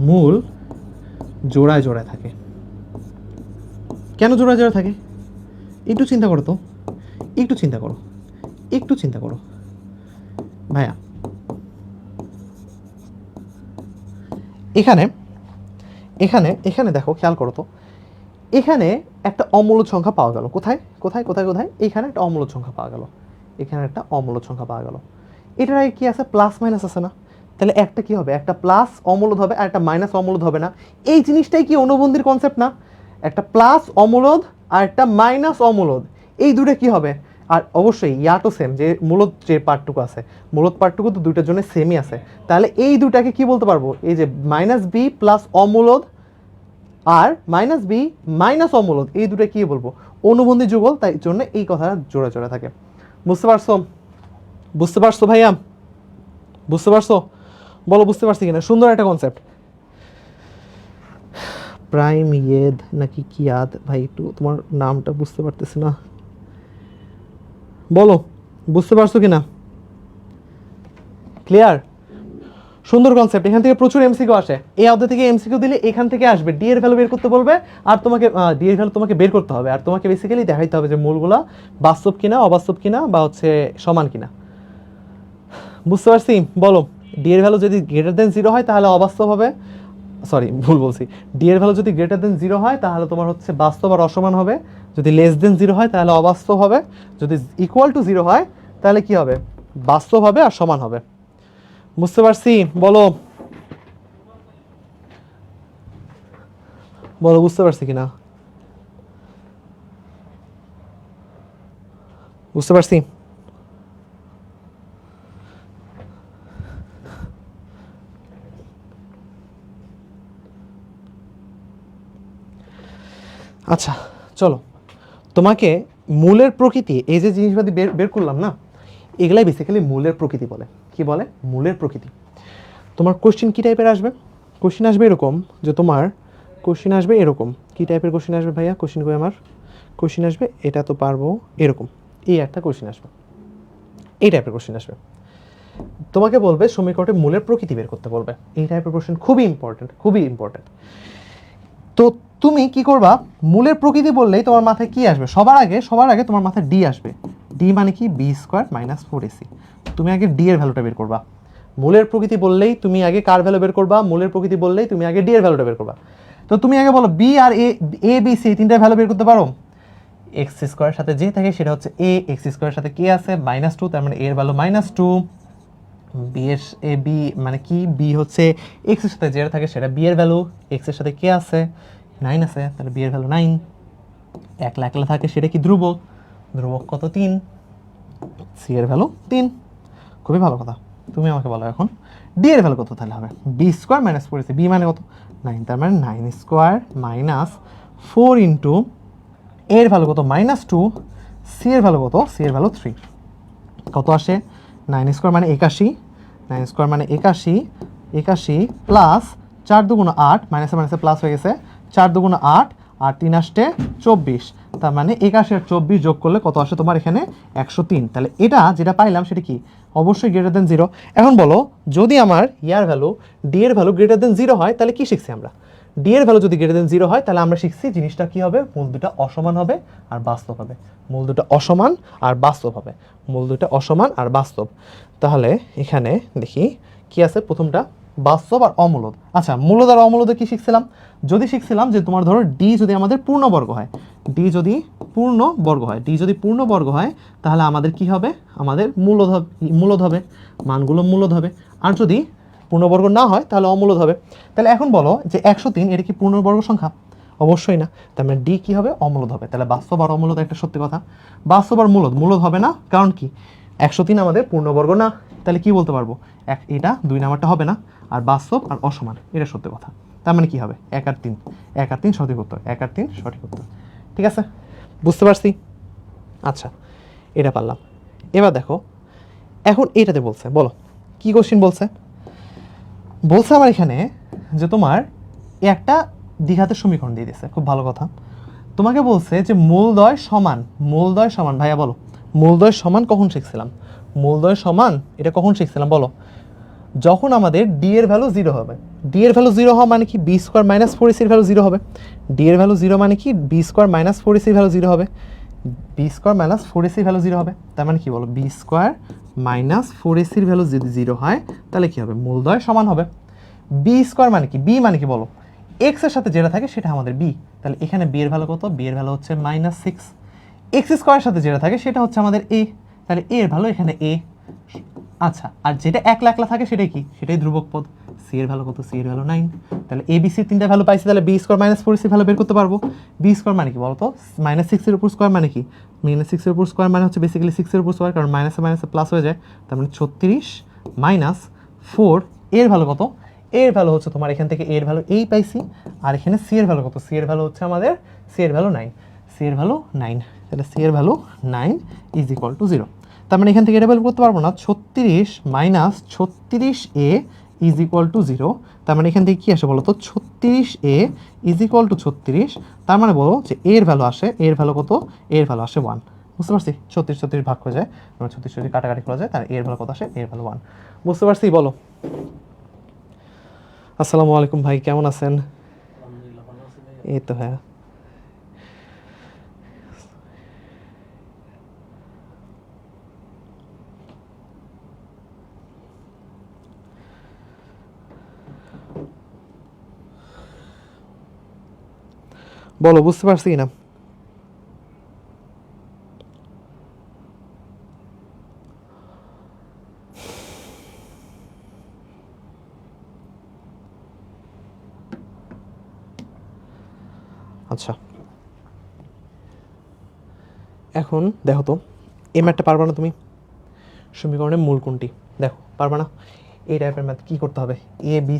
A: মূল জোড়ায় জোড়ায় থাকে। কেন জোড়ায় জোড়ায় থাকে একটু চিন্তা করো তো, একটু চিন্তা করো ভাইয়া। এখানে এখানে এখানে দেখো, খেয়াল করো তো, এখানে একটা অমূলদ সংখ্যা পাওয়া গেল। কোথায় কোথায় কোথায় কোথায়? এখানে একটা অমূলদ সংখ্যা পাওয়া গেল, এখানে একটা অমূলদ সংখ্যা পাওয়া গেল। এটার আগে কি আছে? প্লাস মাইনাস আছে না? তাহলে একটা কি হবে? একটা প্লাস অমূলদ হবে আর একটা মাইনাস অমূলদ হবে না? এই জিনিসটাই কি অনুবন্ধীর কনসেপ্ট না? একটা প্লাস অমূলদ আর একটা মাইনাস অমূলদ, এই দুটো কি হবে? আর অবশ্যই ইয়াটো সেম, যে মূলদ যে পার্টটুকু আছে, মূলদ পার্টটুকু তো দুইটার জন্য সেমই আছে। তাহলে এই দুটাকে কি বলতে পারবো? এই যে মাইনাস বি প্লাস অমূলদ আর মাইনাস বি মাইনাস অমূলদ, এই দুটো কি বলবো? অনুবন্ধী যুগল। তাই জন্য এই কথাটা জোড়া জোড়া থাকে। বুঝতে পারছো? বুঝতে পারছো ভাইয়া? বুঝতে পারছো? বলো বুঝতে পারছি কিনা? সুন্দর একটা কনসেপ্ট। প্রাইম ইয়েদ নাকি কিয়াদ? ভাই একটু তোমার নামটা বুঝতে পারতেছি না, বলো বুঝতে পারছো কিনা? ক্লিয়ার? সুন্দর কনসেপ্ট। এখান থেকে প্রচুর এমসিকিউ আসে। এই অধ্যায় থেকে এমসিকিউ দিলে এখান থেকে আসবে, ডি এর ভ্যালু বের করতে বলবে, আর তোমাকে ডি এর ভ্যালু তোমাকে বের করতে হবে, আর তোমাকে বেসিক্যালি দেখাইতে হবে যে মূলগুলা বাস্তব কিনা, অবাস্তব কিনা, বা হচ্ছে সমান কিনা। বুঝতে পারছি? বলো। ডি এর ভ্যালু যদি গ্রেটার দেন 0 হয় তাহলে অবাস্তব হবে, সরি ভুল বলছি, ডি এর ভ্যালু যদি গ্রেটার দেন 0 হয় তাহলে তোমার হচ্ছে বাস্তব আর অসমান হবে, যদি লেস দেন 0 হয় তাহলে অবাস্তব হবে, যদি ইকুয়াল টু 0 হয় তাহলে কি হবে? বাস্তব হবে আর সমান হবে। বুঝতে পারছি? বলো বলো বুঝতে পারছি কিনা? বুঝতে পারছি? আচ্ছা চলো, তোমাকে মূলের প্রকৃতি, এই যে জিনিসপাতি বের বের করলাম না, এগুলাই বেসিক্যালি মূলের প্রকৃতি বলে। কি বলে? মূলের প্রকৃতি। তোমার কোশ্চেন কী টাইপের আসবে? কোশ্চেন আসবে এরকম, যে তোমার কোশ্চেন আসবে এরকম। কী টাইপের কোশ্চেন আসবে ভাইয়া? কোশ্চেন করে আমার কোশ্চেন আসবে, এটা তো পারবো, এরকম এই একটা কোশ্চেন আসবে, এই টাইপের কোশ্চেন আসবে। তোমাকে বলবে সমীকরণের মূলের প্রকৃতি বের করতে বলবে। এই টাইপের কোশ্চেন খুবই ইম্পর্টেন্ট, খুবই ইম্পর্টেন্ট। তো তুমি কি করবা? মূলের প্রকৃতি বললেই তোমার মাথায় কি আসবে? সবার আগে তোমার মাথায় ডি আসবে। ডি মানে কি? B square minus 4ac। তুমি আগে ডি এর ভ্যালুটা বের করবা। মূলের প্রকৃতি বললেই তুমি আগে কার ভ্যালু বের করবা? মূলের প্রকৃতি বললেই তুমি আগে ডি এর ভ্যালুটা বের করবা। তো তুমি আগে বলো B R A B C তিনটার ভ্যালু বের করতে পারো? এক্স স্কোয়ারের সাথে যে থাকে সেটা হচ্ছে এ, এক্স স্কোয়ারের সাথে কে আছে? -2, তার মানে এর ভ্যালু -2। বি এর এ বি মানে কি? বি হচ্ছে এক্স এর সাথে যেটা থাকে সেটা বি এর ভ্যালু, এক্স এর সাথে কে আছে? 9 আছে, তাহলে বি এর ভ্যালু 9। একলা একলা থাকে সেটা কি? ধ্রুবক। ধ্রুবক কত? 3। সি এর ভ্যালু 3। খুবই ভালো কথা। তুমি আমাকে বলো এখন ডি এর ভ্যালু কত তাহলে হবে? B square minus 4ac। B মানে কত? 9, তার মানে 9 স্কোয়ার মাইনাস 4 ইন্টু এর ভ্যালু কত? -2। সি এর ভ্যালু কত? সি এর ভ্যালু 3। কত আসে? 9 স্কোয়ার মানে 81, 9 স্কোয়ার মানে 81 প্লাস 4 দুগুণ 8, মাইনাসে মাইনাসে প্লাস হয়ে গেছে, 4 দুগুণ 8 আর 3 আসতে 24, তার মানে 81 আর 24 যোগ করলে কত আসে তোমার এখানে? 103। তাহলে এটা যেটা পাইলাম সেটা কি? অবশ্যই গ্রেটার দেন 0। এখন বলো, যদি আমার ইয়ার ভ্যালু ডি এর ভ্যালু গ্রেটার দেন 0 হয় তাহলে কি শিখছি আমরা? ডি এর ভ্যালু যদি গ্রেটার দেন 0 হয় তাহলে আমরা শিখছি জিনিসটা কি হবে? মূল দুটা অসমান হবে আর বাস্তব হবে। মূল দুটা অসমান আর বাস্তব হবে। মূল দুটা অসমান আর বাস্তব। তাহলে এখানে দেখি কি আছে। প্রথমটা বাস্তব আর অমূলদ। আচ্ছা, মূলদ আর অমূলদে কি শিখছিলাম? যদি শিখছিলাম যে তোমার ধরো ডি যদি আমাদের পূর্ণবর্গ হয়, ডি যদি পূর্ণবর্গ হয়, ডি যদি পূর্ণবর্গ হয় তাহলে আমাদের কি হবে? আমাদের মূলদ হবে, মানগুলো মূলদ হবে। আর যদি পূর্ণবর্গ না হয় তাহলে অমূলদ হবে। তাহলে এখন বলো যে 103 এটা কি পূর্ণবর্গ সংখ্যা? অবশ্যই না। তার মানে ডি কি হবে? অমূলদ হবে। তাহলে বাস্তব আর অমূলদ একটা সত্যি কথা। বাস্তব আর মূলদ হবে না, কারণ কি? 103 আমাদের পূর্ণবর্গ না। তাহলে কি বলতে পারবো? এটা 2 নাম্বারটা হবে না। আর বাস্তব আর অসমান এটা সত্যি কথা। তার মানে কি হবে? 1 আর 3, 1 আর 3 সঠিক উত্তর, 1 আর 3 সঠিক উত্তর। ঠিক আছে? বুঝতে পারছি? আচ্ছা, এটা পারলাম। এবার দেখো, এখন এটাতে বলছে, বলো কি কোশ্চেন বলছে? বলছে আমার এখানে যে তোমার একটা দ্বিঘাতের সমীকরণ দিয়ে দিয়েছে। খুব ভালো কথা। তোমাকে বলছে যে মূলদ্বয় সমান ভাইয়া বলো মূলদ্বয় সমান কখন শিখছিলাম? মূলদ্বয় সমান এটা কখন শিখছিলাম বলো? যখন আমাদের ডি এর ভ্যালু 0 হবে। ডি এর ভ্যালু 0 হওয়া মানে কি বি স্কোয়ার মাইনাস 4ac এর ভ্যালু 0 হবে। ডি এর ভ্যালু 0 মানে কি বি স্কোয়ার মাইনাস 4ac এর ভ্যালু 0 হবে। বি স্কোয়ার মাইনাস 4ac এর ভ্যালু 0 হবে, তার মানে কি বলো বি স্কোয়ার মাইনাস 4ac এর ভ্যালু যদি 0 হয় তাহলে কি হবে? মূলদ্বয় সমান হবে। বি স্কোয়ার মানে কি? বি মানে কি বলো? এক্স এর সাথে যেটা থাকে সেটা আমাদের বি, তাহলে এখানে বি এর ভ্যালু কত? বি এর ভ্যালু হচ্ছে -6। এক্স স্কোয়ারের সাথে যেটা থাকে সেটা হচ্ছে আমাদের এ, তাহলে এ এর ভ্যালু এখানে এ। আচ্ছা, আর যেটা একলা একলা থাকে সেটাই কি? সেটাই ধ্রুবক পদ। সি এর ভ্যালু কত? সি এর ভ্যালু 9। তাহলে এ বি সি তিনটা ভ্যালু পাইছি, তাহলে B square minus 4ac value বের করতে পারবো। বি স্কোয়ার মানে কি বলতো? -6 এর উপর স্কোয়ার মানে কি? -6 এর উপর স্কোয়ার মানে হচ্ছে বেসিক্যালি 6 এর উপর স্কোয়ার, কারণ মাইনাসে মাইনাসে প্লাস হয়ে যায়। তার মানে 36 মাইনাস 4 এর ভ্যালু কত? এর ভ্যালু হচ্ছে তোমার এখান থেকে এর ভ্যালু এই পাইছি, আর এখানে সি এর ভ্যালু কত? সি এর ভ্যালু হচ্ছে আমাদের সি এর ভ্যালু 9। সি এর ভ্যালু 9, তাহলে সি এর ভ্যালু 9 ইজ ইকুয়াল টু 0। তার মানে এখান থেকে এটা বের করতে পারবো না। 36 minus 36a is equal to 0। তার মানে এখান থেকে কী আসে বলো তো? 36a is equal two 36। তার মানে বলো যে এর ভ্যালু আসে, এর ভ্যালু কত? এর ভ্যালু আসে 1। বুঝতে পারছি? 36 ভাগ হয়ে যায়, 36 কাটাকাটি করা যায়, তার এর ভ্যালু কত আসে? এর ভ্যালু 1। বুঝতে পারছি? বলো। আসসালামু আলাইকুম ভাই, কেমন আছেন? এই তো হ্যাঁ। বলো, বুঝতে পারছি না? আচ্ছা, এখন দেখো তো এই ম্যাথটা পারবা না তুমি? সমীকরণের মূল কোনটি? দেখো পারবা না? এই টাইপের ম্যাথ কী করতে হবে? এ বি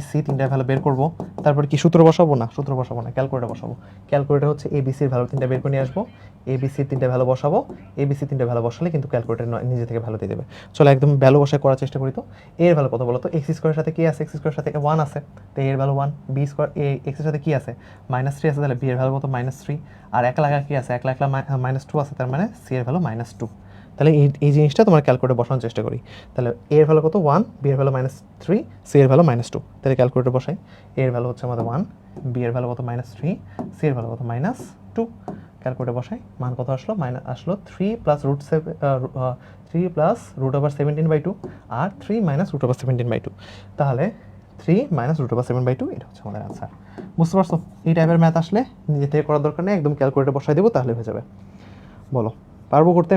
A: সি তিনটা ভ্যালু বের করবো, তারপরে কি সূত্র বসাবো? না, সূত্র বসাবো না, ক্যালকুলেটর বসাবো। ক্যালকুলেটর হচ্ছে এ বি সির ভ্যালু তিনটা বের করে নিয়ে আসবো, এ বি সির তিনটা ভ্যালু বসাবো। এ বি সি তিনটা ভ্যালু বসালে কিন্তু ক্যালকুলেটর নিজে থেকে ভ্যালু দিয়ে দেবে। চলো একদম ভ্যালু বসায় করার চেষ্টা করি তো। এর ভ্যালু কত বলো তো? এক্স স্কোয়ারের সাথে কি আছে? এক্স স্কোয়ারের সাথে 1 আছে, তো এর ভ্যালু 1। বি স্কোয়ার এ এক্সের সাথে কি আছে? -3 আছে, তাহলে বি এর ভ্যালু কত? -3। আর একলা কি আছে? একলা -2 আছে, তার মানে সি এর ভ্যালু -2। তাহলে এই জিনিসটা তোমার ক্যালকুলেটর বসানোর চেষ্টা করি। তাহলে এ এর ভ্যালু কত? 1, বি এর ভ্যালু -3, সি এর ভ্যালু -2। তাহলে ক্যালকুলেটর বসাই। এ এর ভ্যালু হচ্ছে আমাদের 1, বি এর ভ্যালু কত? -3, সি এর ভ্যালু কত? -2। ক্যালকুলেটর বসাই, মান কত আসলো? আসলো 3 প্লাস √17/2 আর 3 মাইনাস √17/2। তাহলে 3 মাইনাস √7/2, এটা হচ্ছে আমাদের আনসার। বুঝতে পারছো? এই টাইপের ম্যাথ আসলে নিজে থেকে করার দরকার নেই, একদম ক্যালকুলেটর বসাই দেবো, তাহলে হয়ে যাবে। বলো, পারবো করতে?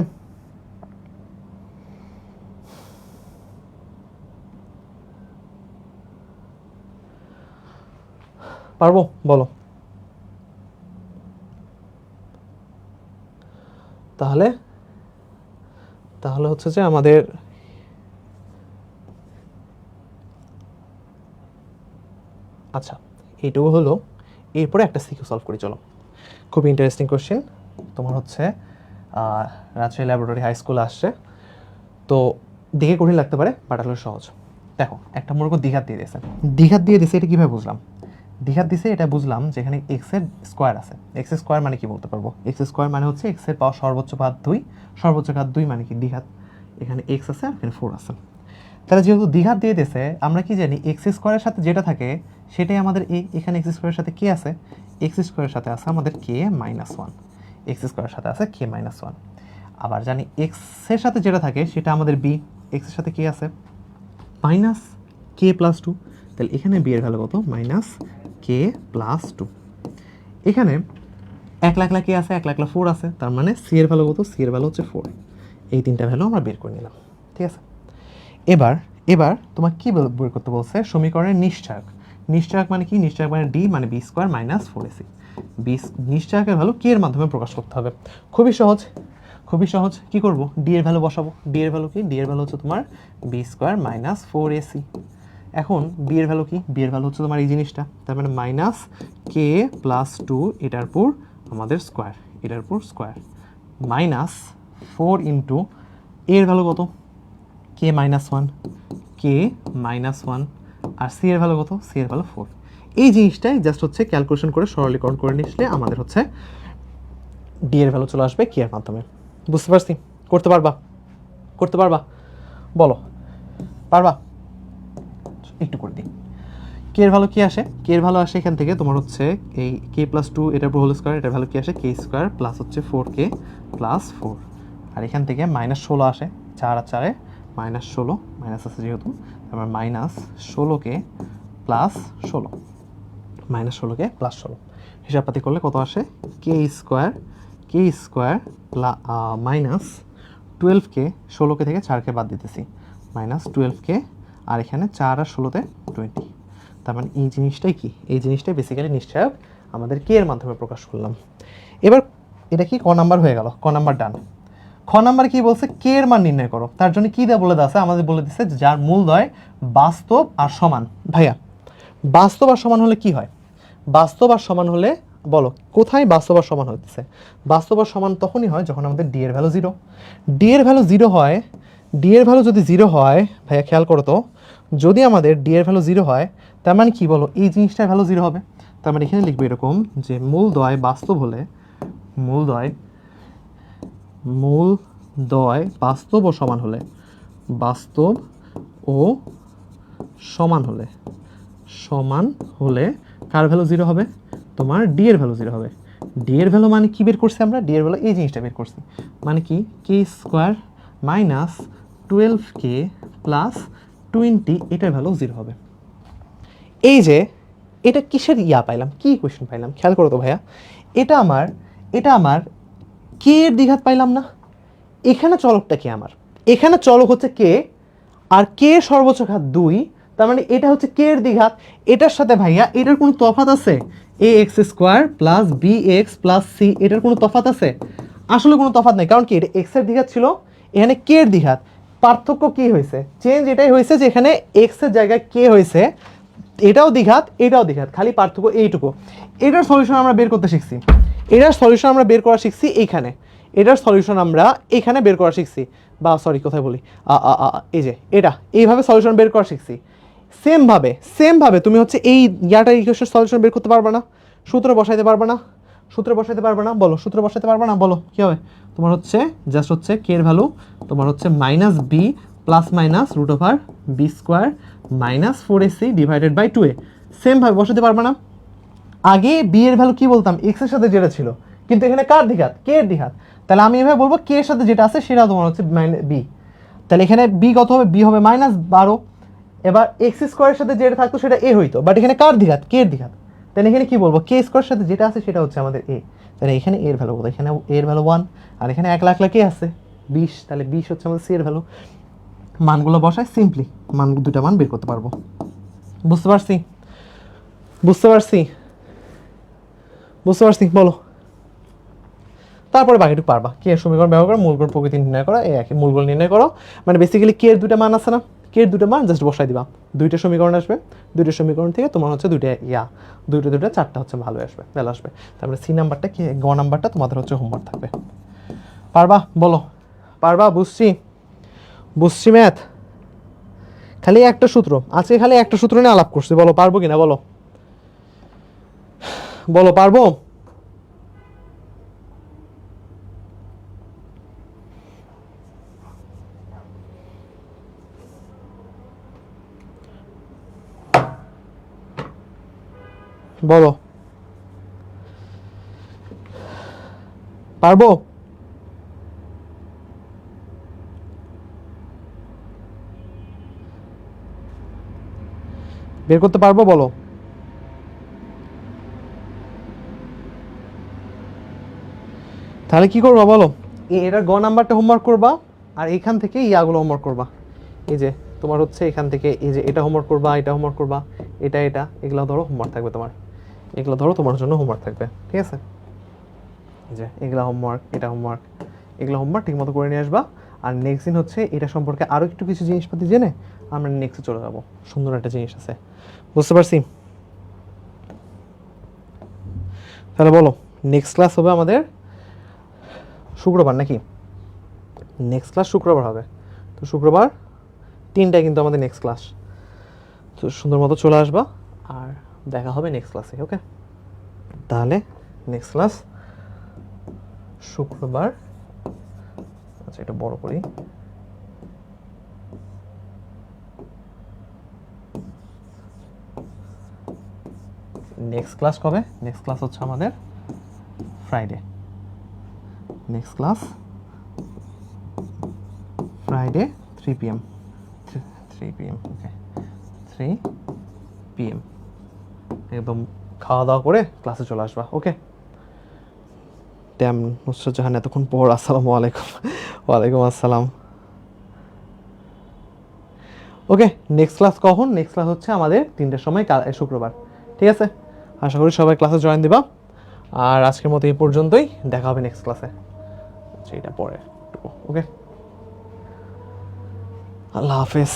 A: পারবো? বলো। তাহলে তাহলে হচ্ছে যে আমাদের আচ্ছা এইটুকু হলো। এরপরে একটা সিকিউ সলভ করি, চলো। খুব ইন্টারেস্টিং কোশ্চেন। তোমার হচ্ছে রাজশাহী ল্যাবরেটরি হাই স্কুল আসছে, তো দেখে কঠিন লাগতে পারে, বাট আসলে সহজ। দেখো, একটা মনে করো দ্বিঘাত দিয়ে দিয়েছে। দ্বিঘাত দিয়ে দিয়েছে, এটা কীভাবে বুঝলাম? দ্বিঘাত দিছে এটা বুঝলাম যেখানে এক্সের স্কোয়ার আছে। এক্স স্কোয়ার মানে কি বলতে পারবো? এক্স স্কোয়ার মানে হচ্ছে এক্সের পাওয়ার সর্বোচ্চ ঘাত 2। সর্বোচ্চ ঘাত 2 মানে কি? দ্বিঘাত। এখানে এক্স আছে আর এখানে 4 আছে। তাহলে যেহেতু দ্বিঘাত দিয়ে দিয়েছে, আমরা কি জানি এক্স স্কোয়ারের সাথে যেটা থাকে সেটাই আমাদের এখানে এক্স স্কোয়ারের সাথে কে আছে? এক্স স্কোয়ারের সাথে আছে আমাদের কে -1। এক্স স্কোয়ারের সাথে আছে কে -1। আবার জানি এক্সের সাথে যেটা থাকে সেটা আমাদের বি। এক্সের সাথে কে আছে? -k+2। তাহলে এখানে বি এর ভ্যালু কত? -k+2। এখানে একলা কে আছে? একলা 4 আছে, তার মানে সি এর ভ্যালু কত? সি এর ভ্যালু হচ্ছে 4। এই তিনটা ভ্যালু আমরা বের করে নিলাম, ঠিক আছে। এবার তোমার কি বের করতে বলছে? সমীকরণের নিশ্চয়ক। নিশ্চয়ক মানে কি? নিশ্চয়ক মানে ডি মানে বি স্কোয়ার মাইনাস 4ac। নিশ্চয়কের ভ্যালু কি এর মাধ্যমে প্রকাশ করতে হবে? খুবই সহজ। কি করব? ডি এর ভ্যালু বসাবো। ডি এর ভ্যালু কি? ডি এর ভ্যালু হচ্ছে তোমার বি স্কোয়ার মাইনাস 4ac। এখন বি এর ভ্যালু কি? বি এর ভ্যালু হচ্ছে তোমার এই জিনিসটা, তার মানে -k+2 এটার পর আমাদের স্কোয়ার, এটার পর স্কোয়ার -4 ইন্টু এর ভ্যালু কত? k -1, আর সি এর ভ্যালু কত? সি এর ভ্যালু 4। এই জিনিসটাই জাস্ট হচ্ছে ক্যালকুলেশন করে সরলীকরণ করে নিলে আমাদের হচ্ছে ডি এর ভ্যালু চলে আসবে কে এর মাধ্যমে। বুঝতে পারছি? করতে পারবা? করতে পারবা? বলো, পারবা? একটু করে দিই। কে এর ভ্যালু কি আসে? কে এর ভ্যালু আসে এখান থেকে তোমার হচ্ছে এই কে প্লাস 2 এটার উপর হোল স্কোয়ার, এটার ভ্যালু কি আসে কে স্কোয়ার প্লাস হচ্ছে 4k প্লাস 4, আর এখান থেকে -16 আসে, 4 আর 4 -16 মাইনাস আছে যেহেতু, তারপর -16k প্লাস 16, -16k প্লাস 16 হিসাবপাতি করলে কত আসে কে স্কোয়ার মাইনাস 12k, 16k থেকে 4k বাদ দিতেছি, -12k, আর এখানে 4 আর 16তে 20। তার মানে এই জিনিসটাই কি, এই জিনিসটাই বেসিক্যালি নিশ্চয়ক আমাদের কে এর মাধ্যমে প্রকাশ করলাম। এবার এটা কি ক নাম্বার হয়ে গেল, ক নাম্বার ডান। খ নাম্বার কি বলছে, কে এর মান নির্ণয় করো। তার জন্য কি দেওয়া বলে আছে, আমাদের বলে দিচ্ছে যার মূলদ্বয় বাস্তব আর সমান। ভাইয়া বাস্তব আর সমান হলে কি হয়? বাস্তব আর সমান হলে বলো কোথায় বাস্তব আর সমান হচ্ছে? বাস্তব আর সমান তখনই হয় যখন আমাদের ডি এর ভ্যালু 0। ডি এর ভ্যালু 0 হয়, ডি এর ভ্যালু যদি 0 হয়, ভাইয়া খেয়াল করো তো, যদি আমাদের ডি এর ভ্যালু 0 হয় তার মানে কি বলো, এই জিনিসটার ভ্যালু 0 হবে। তার মানে এখানে লিখবে এরকম যে মূলদ্বয় বাস্তব হলে, মূলদ্বয় বাস্তব ও সমান হলে, বাস্তব ও সমান হলে কার ভ্যালু 0 হবে? তোমার ডি এর ভ্যালু 0 হবে। ডি এর ভ্যালু মানে কি বের করছি আমরা? ডি এর ভ্যালু এই জিনিসটা বের করছি, মানে কি কে স্কোয়ার মাইনাস 12k প্লাস 20, এটার ভ্যালু 0 হবে। এই যে এটা কিসের পাইলাম, কি ইকুয়েশন পাইলাম খেয়াল করো তো ভাইয়া, এটা আমার কে এর দ্বিঘাত পাইলাম না? এখানে চলকটা কি আমার? এখানে চলক হচ্ছে কে, আর কে সর্বোচ্চ ঘাত 2, তার মানে এটা হচ্ছে কে এর দ্বিঘাত। এটার সাথে ভাইয়া এটার কোনো তফাৎ আছে? A x square plus b x plus c, এটার কোনো তফাৎ আছে? আসলে কোনো তফাৎ নেই, কারণ কি এটা এক্স এর দ্বিঘাত ছিল, এখানে কে এর দ্বিঘাত। পার্থক্য কি হয়েছে? চেঞ্জ এটাই হয়েছে যে এখানে এক্স এর জায়গায় কে হয়েছে, এটাও দ্বিঘাত এটাও দ্বিঘাত, খালি পার্থক্য এইটুকু। এটার সলিউশন আমরা বের করতে শিখছি, এটার সলিউশন আমরা বের করা শিখছি এইখানে, এটার সলিউশন আমরা এখানে বের করা শিখছি, বা সরি কোথায় বলি, এই যে এটা এইভাবে সলিউশন বের করা শিখছি। সেমভাবে তুমি হচ্ছে এই ইকুয়েশন সলিউশন বের করতে পারবে না, সূত্র বসাইতে পারবে না, বলো সূত্র বসাইতে পারবে না, বলো কি হবে? তোমার হচ্ছে জাস্ট হচ্ছে কে এর ভ্যালু তোমার হচ্ছে -b plus minus root over B square minus 4ac divided by 2a। সেমভাবে বসাতে পারবে না। আগে বি এর ভ্যালু কি বলতাম, এক্স এর সাথে যেটা ছিল, কিন্তু এখানে কার দ্বিঘাত? কে এর দ্বিঘাত। তাহলে আমি এভাবে বলবো কে এর সাথে যেটা আছে সেটা তোমার হচ্ছে বি। তাহলে এখানে বি কত হবে? বি হবে -12। এবার এক্স স্কোয়ারের সাথে যেটা থাকতো সেটা এ হইতো, বাট এখানে কার দ্বিঘাত? কে এর দ্বিঘাত। তাহলে এখানে কি বলবো, কে স্কোয়ারের সাথে যেটা আছে সেটা হচ্ছে আমাদের এ। তাহলে এখানে এর ভ্যালু কত? এখানে এর ভ্যালু 1, আর এখানে 1 লাখ কে আছে 20, তাহলে 20 হচ্ছে আমাদের সি এর ভ্যালু। মানগুলো বসায় সিম্পলি দুটা মান বের করতে পারবো। বুঝতে পারছি বলো। তারপরে বাকিটুকু পারবা। কে এর সমীকরণ ব্যবহার করো, মূলগুণ প্রকৃতি নির্ণয় করো, এই একই মূলগুণ নির্ণয় করো। মানে বেসিক্যালি কে এর দুটা মান আছে না, কে এর দুটো মান জাস্ট বসাই দিবা, দুইটা সমীকরণ আসবে, দুইটা সমীকরণ থেকে তোমার হচ্ছে দুইটা চারটা হচ্ছে ভালো আসবে, ভ্যালু আসবে। তারপরে সি নাম্বারটা কি, গ নাম্বারটা তোমাদের হচ্ছে হোমওয়ার্ক থাকবে। পারবা? বলো পারবা? বুঝছি ম্যাথ। খালি একটা সূত্র আজকে, খালি একটা সূত্র নিয়ে আলাপ করছি, বলো পারবো কিনা, বলো পারবো? বলো পারবো? বের করতে পারবো? বলো। তাহলে কি করবা বলো, এটার গ নাম্বারটা হোমওয়ার্ক করবা, আর এখান থেকে ইয়াগুলো হোমওয়ার্ক করবা। এই যে তোমার হচ্ছে এখান থেকে এই যে এটা হোমওয়ার্ক করবা, এটা হোমওয়ার্ক করবা, এটা এগুলো ধরো হোমওয়ার্ক থাকবে তোমার, এগুলো ধরো তোমার জন্য হোমওয়ার্ক থাকবে, ঠিক আছে? যে এগুলো হোমওয়ার্ক, এটা হোমওয়ার্ক, এগুলো হোমওয়ার্ক ঠিক মতো করে নিয়ে আসবা। আর নেক্সট দিন হচ্ছে এটা সম্পর্কে আরও একটু কিছু জিনিসপাতি জেনে আমরা নেক্সটে চলে যাবো। সুন্দর একটা জিনিস আছে, বুঝতে পারছি? তাহলে বলো নেক্সট ক্লাস হবে আমাদের শুক্রবার নাকি? নেক্সট ক্লাস শুক্রবার হবে, তো শুক্রবার 3টায় কিন্তু আমাদের নেক্সট ক্লাস। তো সুন্দর মতো চলে আসবা, আর দেখা হবে নেক্সট ক্লাসে। ওকে, তাহলে নেক্সট ক্লাস শুক্রবার, আচ্ছা এটা বড় করি, নেক্সট ক্লাস কবে? নেক্সট ক্লাস হচ্ছে আমাদের Friday. Next class Friday 3 PM, 3 PM, ওকে 3 PM একদম খাওয়া দাওয়া করে ক্লাসে চলে আসবা। ওকে, ট্যাম নুসরাত জাহান এতক্ষণ পর, আসসালামু আলাইকুম। ওয়ালাইকুম আসসালাম। ওকে, নেক্সট ক্লাস কখন? নেক্সট ক্লাস হচ্ছে আমাদের 3টার সময়, শুক্রবার। ঠিক আছে, আশা করি সবাই ক্লাসে জয়েন দিবা। আর আজকের মতো এই পর্যন্তই, দেখা হবে নেক্সট ক্লাসে। আচ্ছা এটা পরে, ওকে, আল্লাহ হাফেজ।